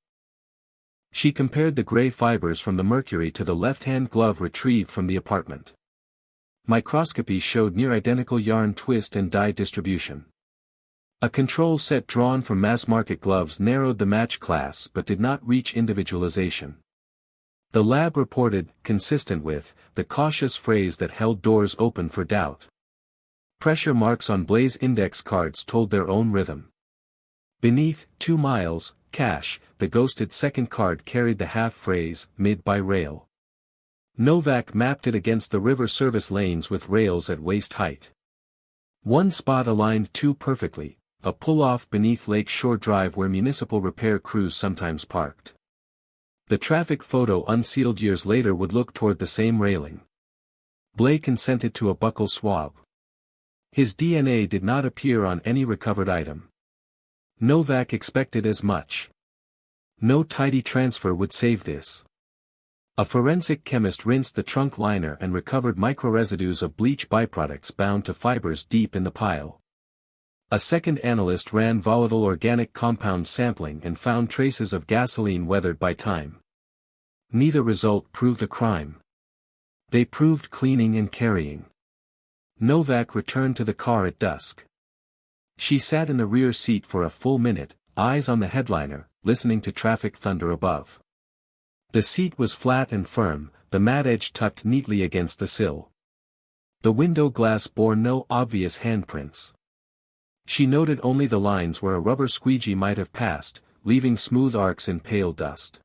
She compared the gray fibers from the Mercury to the left-hand glove retrieved from the apartment. Microscopy showed near-identical yarn twist and dye distribution. A control set drawn from mass-market gloves narrowed the match class but did not reach individualization. The lab reported, consistent with, the cautious phrase that held doors open for doubt. Pressure marks on Blay's index cards told their own rhythm. Beneath, 2 miles, cache, the ghosted second card carried the half-phrase, mid by rail. Novak mapped it against the river service lanes with rails at waist height. One spot aligned too perfectly, a pull-off beneath Lake Shore Drive where municipal repair crews sometimes parked. The traffic photo unsealed years later would look toward the same railing. Blay consented to a buccal swab. His DNA did not appear on any recovered item. Novak expected as much. No tidy transfer would save this. A forensic chemist rinsed the trunk liner and recovered microresidues of bleach byproducts bound to fibers deep in the pile. A second analyst ran volatile organic compound sampling and found traces of gasoline weathered by time. Neither result proved a crime. They proved cleaning and carrying. Novak returned to the car at dusk. She sat in the rear seat for a full minute, eyes on the headliner, listening to traffic thunder above. The seat was flat and firm, the mat edge tucked neatly against the sill. The window glass bore no obvious handprints. She noted only the lines where a rubber squeegee might have passed, leaving smooth arcs in pale dust.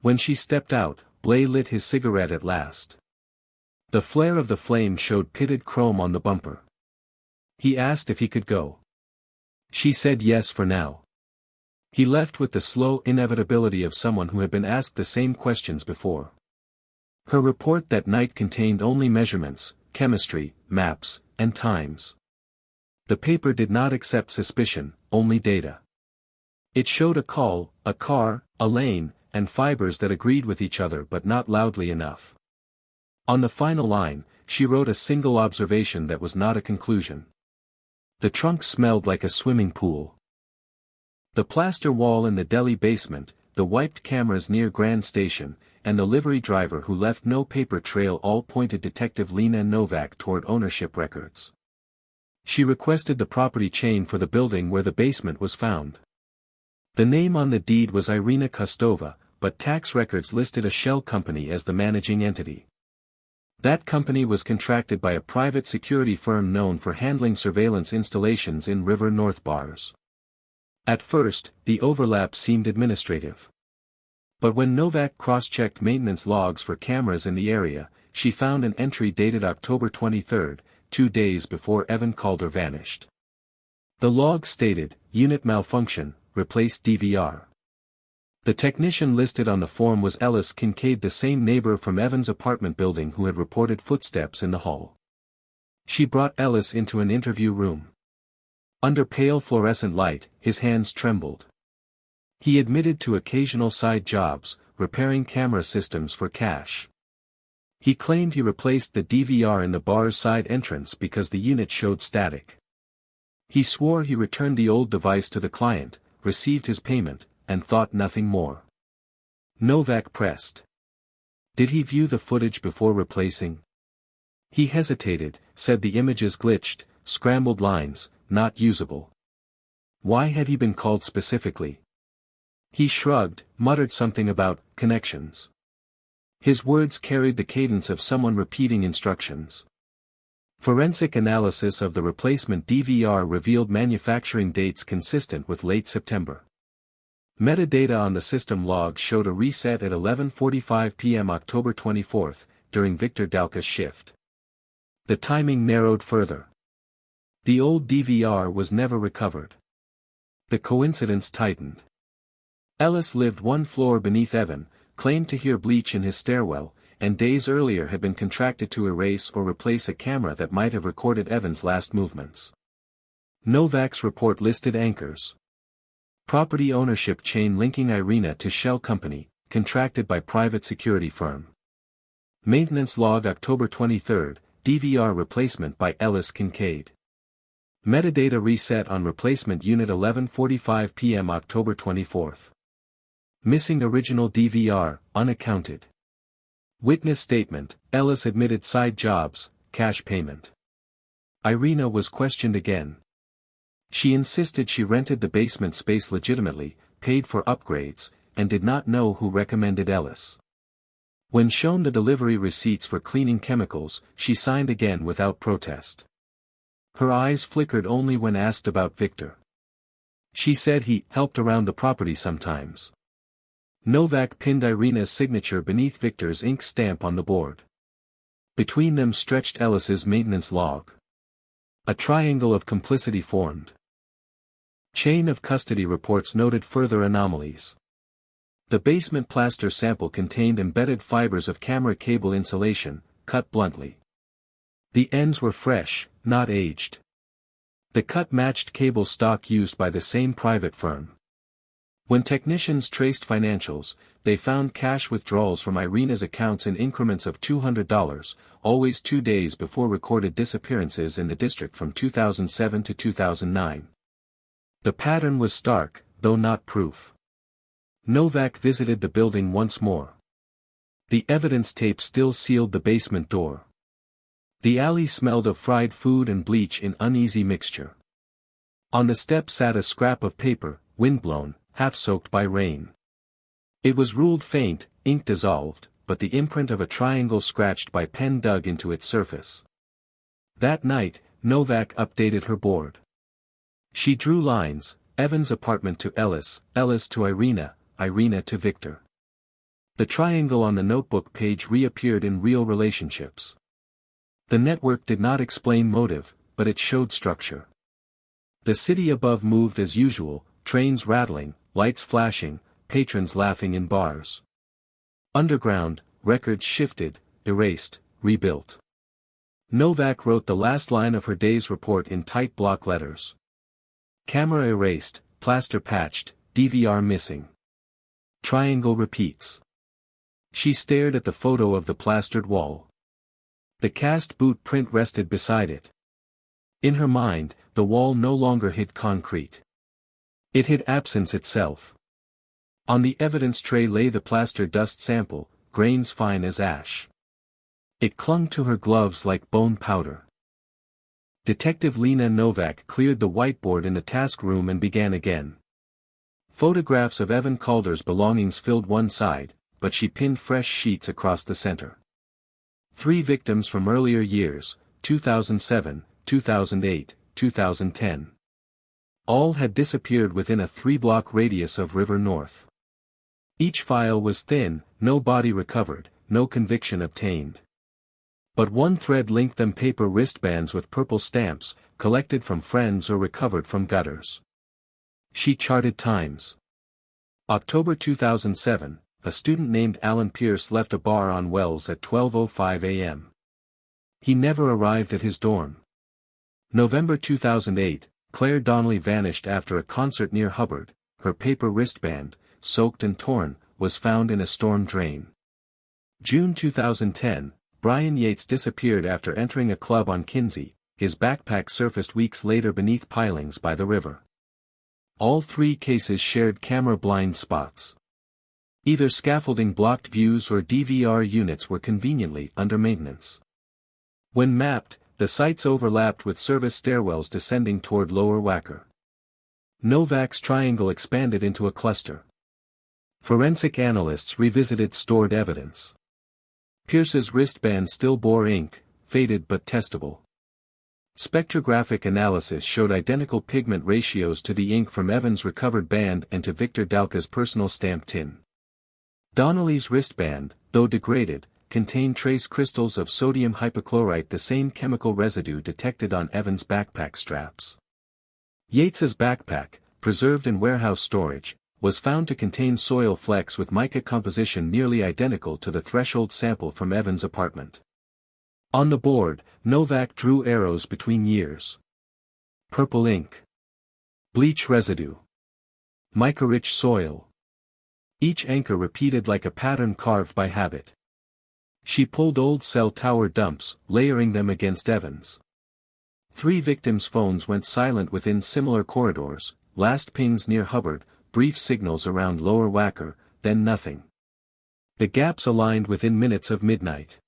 When she stepped out, Blay lit his cigarette at last. The flare of the flame showed pitted chrome on the bumper. He asked if he could go. She said yes for now. He left with the slow inevitability of someone who had been asked the same questions before. Her report that night contained only measurements, chemistry, maps, and times. The paper did not accept suspicion, only data. It showed a call, a car, a lane, and fibers that agreed with each other but not loudly enough. On the final line, she wrote a single observation that was not a conclusion. The trunk smelled like a swimming pool. The plaster wall in the deli basement, the wiped cameras near Grand Station, and the livery driver who left no paper trail all pointed Detective Lena Novak toward ownership records. She requested the property chain for the building where the basement was found. The name on the deed was Irina Kostova, but tax records listed a shell company as the managing entity. That company was contracted by a private security firm known for handling surveillance installations in River North bars. At first, the overlap seemed administrative. But when Novak cross-checked maintenance logs for cameras in the area, she found an entry dated October 23, 2 days before Evan Calder vanished. The log stated, "Unit malfunction, replace DVR." The technician listed on the form was Ellis Kincaid, the same neighbor from Evan's apartment building who had reported footsteps in the hall. She brought Ellis into an interview room. Under pale fluorescent light, his hands trembled. He admitted to occasional side jobs, repairing camera systems for cash. He claimed he replaced the DVR in the bar's side entrance because the unit showed static. He swore he returned the old device to the client, received his payment, and thought nothing more. Novak pressed. Did he view the footage before replacing? He hesitated, said the images glitched, scrambled lines, not usable. Why had he been called specifically? He shrugged, muttered something about connections. His words carried the cadence of someone repeating instructions. Forensic analysis of the replacement DVR revealed manufacturing dates consistent with late September. Metadata on the system log showed a reset at 11:45 p.m. October 24, during Victor Dalka's shift. The timing narrowed further. The old DVR was never recovered. The coincidence tightened. Ellis lived one floor beneath Evan, claimed to hear bleach in his stairwell, and days earlier had been contracted to erase or replace a camera that might have recorded Evan's last movements. Novak's report listed anchors. Property ownership chain linking Irina to shell company, contracted by private security firm. Maintenance log October 23, DVR replacement by Ellis Kincaid. Metadata reset on replacement unit 11:45 p.m. October 24. Missing original DVR, unaccounted. Witness statement, Ellis admitted side jobs, cash payment. Irina was questioned again. She insisted she rented the basement space legitimately, paid for upgrades, and did not know who recommended Ellis. When shown the delivery receipts for cleaning chemicals, she signed again without protest. Her eyes flickered only when asked about Victor. She said he helped around the property sometimes. Novak pinned Irina's signature beneath Victor's ink stamp on the board. Between them stretched Ellis's maintenance log. A triangle of complicity formed. Chain of custody reports noted further anomalies. The basement plaster sample contained embedded fibers of camera cable insulation, cut bluntly. The ends were fresh, not aged. The cut matched cable stock used by the same private firm. When technicians traced financials, they found cash withdrawals from Irina's accounts in increments of $200, always 2 days before recorded disappearances in the district from 2007 to 2009. The pattern was stark, though not proof. Novak visited the building once more. The evidence tape still sealed the basement door. The alley smelled of fried food and bleach in uneasy mixture. On the step sat a scrap of paper, windblown, half-soaked by rain. It was ruled faint, ink dissolved, but the imprint of a triangle scratched by pen dug into its surface. That night, Novak updated her board. She drew lines, Evan's apartment to Ellis, Ellis to Irina, Irina to Victor. The triangle on the notebook page reappeared in real relationships. The network did not explain motive, but it showed structure. The city above moved as usual, trains rattling, lights flashing, patrons laughing in bars. Underground, records shifted, erased, rebuilt. Novak wrote the last line of her day's report in tight block letters. Camera erased, plaster patched, DVR missing. Triangle repeats. She stared at the photo of the plastered wall. The cast boot print rested beside it. In her mind, the wall no longer hid concrete. It hid absence itself. On the evidence tray lay the plaster dust sample, grains fine as ash. It clung to her gloves like bone powder. Detective Lena Novak cleared the whiteboard in the task room and began again. Photographs of Evan Calder's belongings filled one side, but she pinned fresh sheets across the center. 3 victims from earlier years, 2007, 2008, 2010. All had disappeared within a 3-block radius of River North. Each file was thin, no body recovered, no conviction obtained. But one thread linked them: paper wristbands with purple stamps, collected from friends or recovered from gutters. She charted times. October 2007, a student named Alan Pierce left a bar on Wells at 12:05 a.m. He never arrived at his dorm. November 2008, Claire Donnelly vanished after a concert near Hubbard. Her paper wristband, soaked and torn, was found in a storm drain. June 2010, Brian Yates disappeared after entering a club on Kinsey. His backpack surfaced weeks later beneath pilings by the river. All 3 cases shared camera blind spots. Either scaffolding blocked views or DVR units were conveniently under maintenance. When mapped, the sites overlapped with service stairwells descending toward Lower Wacker. Novak's triangle expanded into a cluster. Forensic analysts revisited stored evidence. Pierce's wristband still bore ink, faded but testable. Spectrographic analysis showed identical pigment ratios to the ink from Evans' recovered band and to Victor Dalka's personal stamp tin. Donnelly's wristband, though degraded, contained trace crystals of sodium hypochlorite, the same chemical residue detected on Evans' backpack straps. Yates's backpack, preserved in warehouse storage, was found to contain soil flecks with mica composition nearly identical to the threshold sample from Evans' apartment. On the board, Novak drew arrows between years. Purple ink. Bleach residue. Mica-rich soil. Each anchor repeated like a pattern carved by habit. She pulled old cell tower dumps, layering them against Evans. 3 victims' phones went silent within similar corridors, last pings near Hubbard, brief signals around Lower Wacker, then nothing. The gaps aligned within minutes of midnight.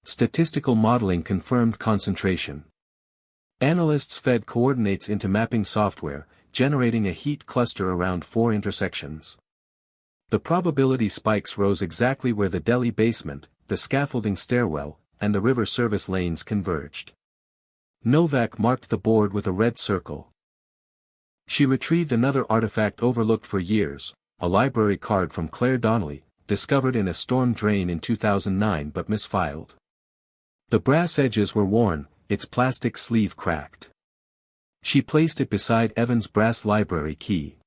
Statistical modeling confirmed concentration. Analysts fed coordinates into mapping software, generating a heat cluster around 4 intersections. The probability spikes rose exactly where the deli basement, the scaffolding stairwell, and the river service lanes converged. Novak marked the board with a red circle. She retrieved another artifact overlooked for years, a library card from Claire Donnelly, discovered in a storm drain in 2009 but misfiled. The brass edges were worn, its plastic sleeve cracked. She placed it beside Evans' brass library key.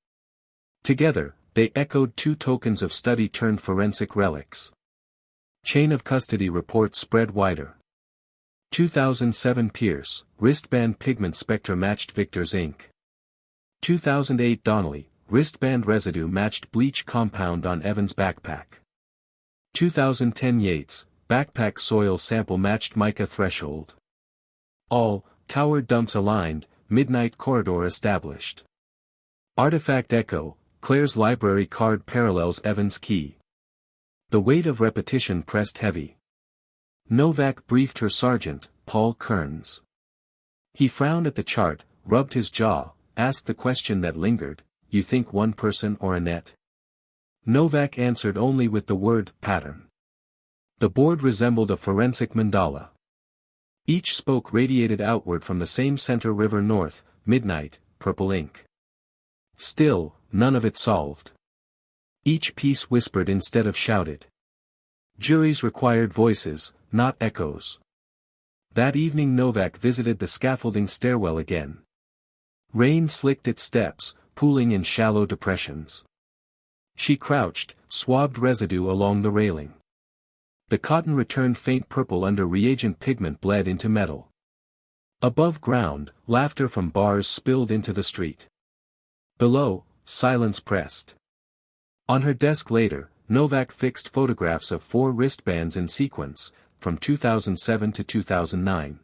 Together, they echoed 2 tokens of study turned forensic relics. Chain of custody reports spread wider. 2007 Pierce, wristband pigment spectra matched Victor's ink. 2008 Donnelly, wristband residue matched bleach compound on Evans' backpack. 2010 Yates, backpack soil sample matched mica threshold. All, tower dumps aligned, midnight corridor established. Artifact echo, Claire's library card parallels Evans' key. The weight of repetition pressed heavy. Novak briefed her sergeant, Paul Kearns. He frowned at the chart, rubbed his jaw, asked the question that lingered, "You think one person or a net?" Novak answered only with the word, pattern. The board resembled a forensic mandala. Each spoke radiated outward from the same center: River North, midnight, purple ink. Still, none of it solved. Each piece whispered instead of shouted. Juries required voices, not echoes. That evening Novak visited the scaffolding stairwell again. Rain slicked its steps, pooling in shallow depressions. She crouched, swabbed residue along the railing. The cotton returned faint purple under reagent pigment bled into metal. Above ground, laughter from bars spilled into the street. Below, silence pressed. On her desk later, Novak fixed photographs of 4 wristbands in sequence, from 2007 to 2009.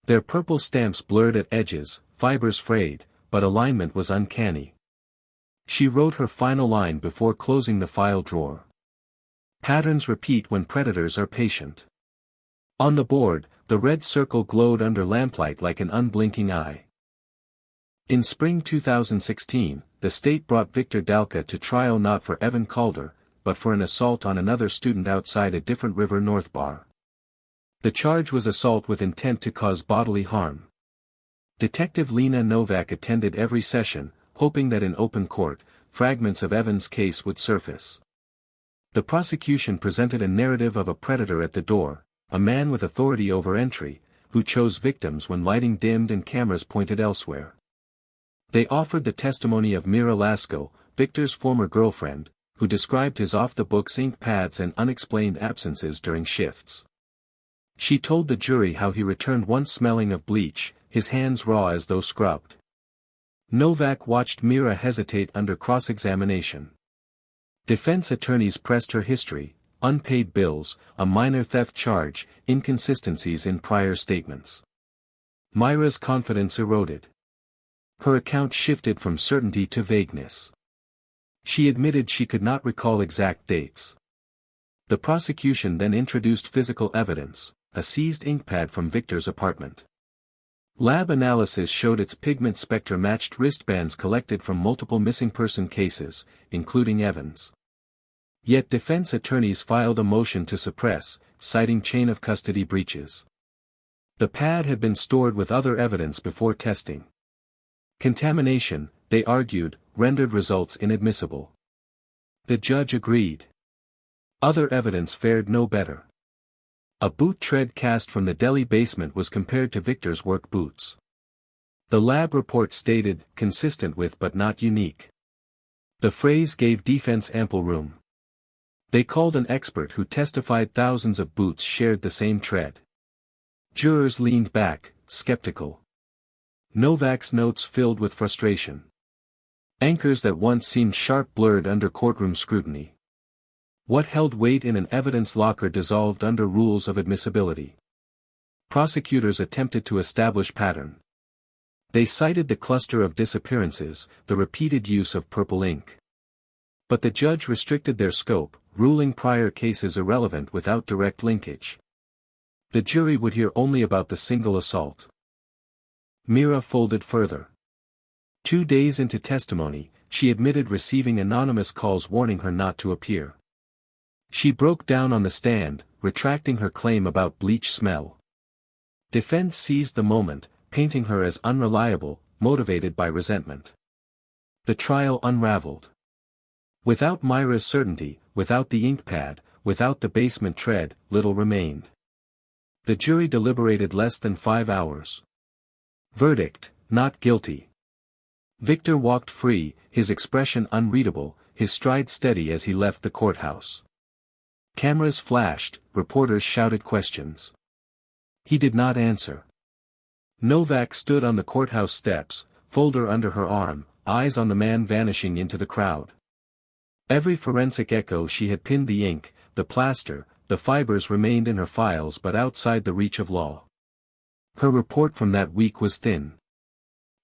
Their purple stamps blurred at edges, fibers frayed, but alignment was uncanny. She wrote her final line before closing the file drawer. Patterns repeat when predators are patient. On the board, the red circle glowed under lamplight like an unblinking eye. In spring 2016, the state brought Victor Dalka to trial not for Evan Calder, but for an assault on another student outside a different River North bar. The charge was assault with intent to cause bodily harm. Detective Lena Novak attended every session, hoping that in open court, fragments of Evan's case would surface. The prosecution presented a narrative of a predator at the door, a man with authority over entry, who chose victims when lighting dimmed and cameras pointed elsewhere. They offered the testimony of Mira Lasko, Victor's former girlfriend, who described his off-the-books ink pads and unexplained absences during shifts. She told the jury how he returned once smelling of bleach, his hands raw as though scrubbed. Novak watched Mira hesitate under cross-examination. Defense attorneys pressed her history, unpaid bills, a minor theft charge, inconsistencies in prior statements. Mira's confidence eroded. Her account shifted from certainty to vagueness. She admitted she could not recall exact dates. The prosecution then introduced physical evidence, a seized inkpad from Victor's apartment. Lab analysis showed its pigment spectra matched wristbands collected from multiple missing person cases, including Evans. Yet defense attorneys filed a motion to suppress, citing chain of custody breaches. The pad had been stored with other evidence before testing. Contamination, they argued, rendered results inadmissible. The judge agreed. Other evidence fared no better. A boot tread cast from the deli basement was compared to Victor's work boots. The lab report stated, consistent with but not unique. The phrase gave defense ample room. They called an expert who testified thousands of boots shared the same tread. Jurors leaned back, skeptical. Novak's notes filled with frustration. Anchors that once seemed sharp blurred under courtroom scrutiny. What held weight in an evidence locker dissolved under rules of admissibility. Prosecutors attempted to establish pattern. They cited the cluster of disappearances, the repeated use of purple ink. But the judge restricted their scope, ruling prior cases irrelevant without direct linkage. The jury would hear only about the single assault. Mira folded further. 2 days into testimony, she admitted receiving anonymous calls warning her not to appear. She broke down on the stand, retracting her claim about bleach smell. Defense seized the moment, painting her as unreliable, motivated by resentment. The trial unraveled. Without Myra's certainty, without the ink pad, without the basement tread, little remained. The jury deliberated less than 5 hours. Verdict, not guilty. Victor walked free, his expression unreadable, his stride steady as he left the courthouse. Cameras flashed, reporters shouted questions. He did not answer. Novak stood on the courthouse steps, folder under her arm, eyes on the man vanishing into the crowd. Every forensic echo she had pinned the ink, the plaster, the fibers remained in her files but outside the reach of law. Her report from that week was thin.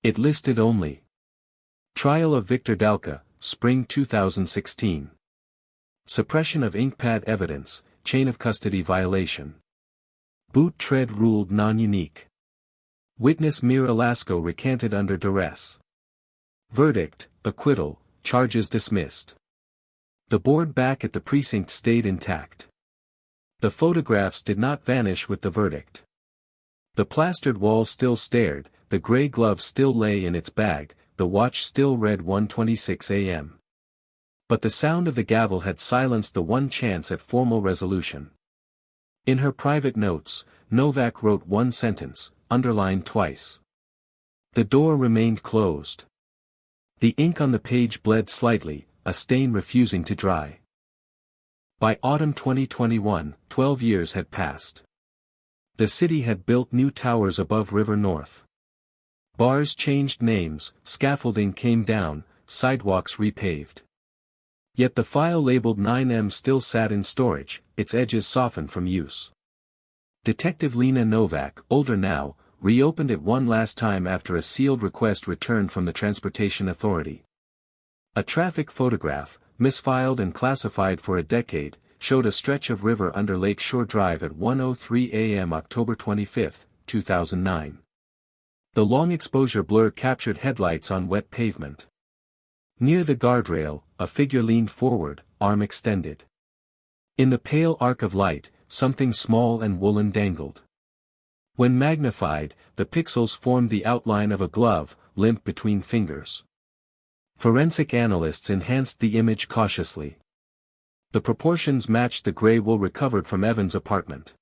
It listed only: Trial of Victor Dalka, Spring 2016. Suppression of inkpad evidence, chain of custody violation. Boot tread ruled non-unique. Witness Mira Lasko recanted under duress. Verdict, acquittal, charges dismissed. The board back at the precinct stayed intact. The photographs did not vanish with the verdict. The plastered wall still stared, the gray glove still lay in its bag, the watch still read 1:26 a.m. But the sound of the gavel had silenced the one chance at formal resolution. In her private notes, Novak wrote one sentence, underlined twice. The door remained closed. The ink on the page bled slightly, a stain refusing to dry. By autumn 2021, 12 years had passed. The city had built new towers above River North. Bars changed names, scaffolding came down, sidewalks repaved. Yet the file labeled 9M still sat in storage, its edges softened from use. Detective Lena Novak, older now, reopened it one last time after a sealed request returned from the Transportation Authority. A traffic photograph, misfiled and classified for a decade, showed a stretch of river under Lake Shore Drive at 1:03 a.m. October 25, 2009. The long exposure blur captured headlights on wet pavement. Near the guardrail, a figure leaned forward, arm extended. In the pale arc of light, something small and woolen dangled. When magnified, the pixels formed the outline of a glove, limp between fingers. Forensic analysts enhanced the image cautiously. The proportions matched the gray wool recovered from Evan's apartment.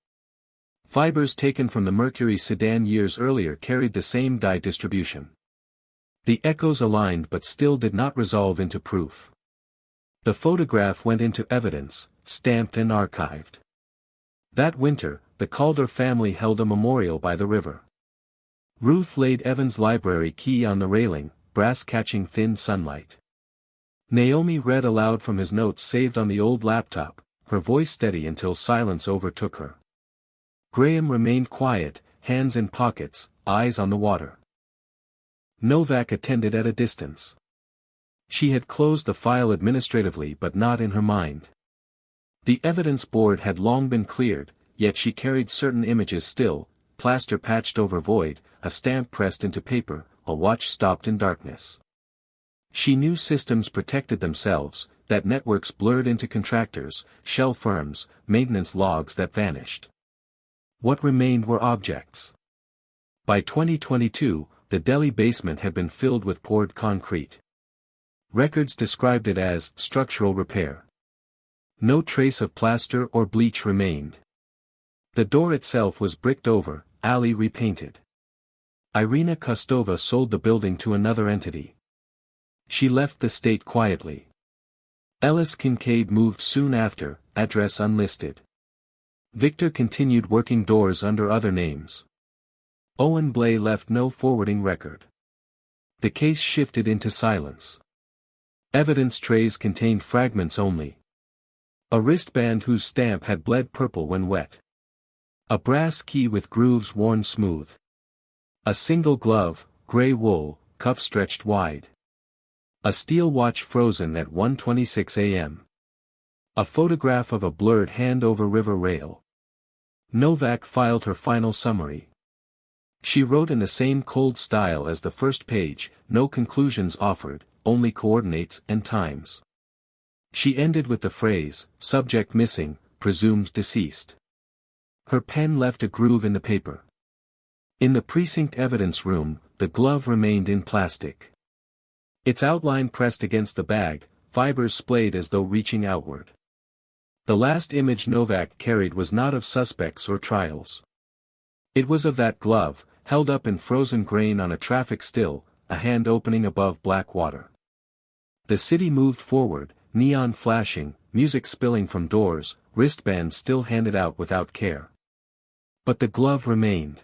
Fibers taken from the Mercury sedan years earlier carried the same dye distribution. The echoes aligned but still did not resolve into proof. The photograph went into evidence, stamped and archived. That winter, the Calder family held a memorial by the river. Ruth laid Evan's library key on the railing, brass catching thin sunlight. Naomi read aloud from his notes saved on the old laptop, her voice steady until silence overtook her. Graham remained quiet, hands in pockets, eyes on the water. Novak attended at a distance. She had closed the file administratively but not in her mind. The evidence board had long been cleared, yet she carried certain images still, plaster patched over void, a stamp pressed into paper, a watch stopped in darkness. She knew systems protected themselves, that networks blurred into contractors, shell firms, maintenance logs that vanished. What remained were objects. By 2022, the deli basement had been filled with poured concrete. Records described it as structural repair. No trace of plaster or bleach remained. The door itself was bricked over, alley repainted. Irina Kostova sold the building to another entity. She left the state quietly. Ellis Kincaid moved soon after, address unlisted. Victor continued working doors under other names. Owen Blay left no forwarding record. The case shifted into silence. Evidence trays contained fragments only. A wristband whose stamp had bled purple when wet. A brass key with grooves worn smooth. A single glove, gray wool, cuff stretched wide. A steel watch frozen at 1:26 a.m. A photograph of a blurred hand over river rail. Novak filed her final summary. She wrote in the same cold style as the first page, no conclusions offered, only coordinates and times. She ended with the phrase, subject missing, presumed deceased. Her pen left a groove in the paper. In the precinct evidence room, the glove remained in plastic. Its outline pressed against the bag, fibers splayed as though reaching outward. The last image Novak carried was not of suspects or trials. It was of that glove, held up in frozen grain on a traffic still, a hand opening above black water. The city moved forward, neon flashing, music spilling from doors, wristbands still handed out without care. But the glove remained.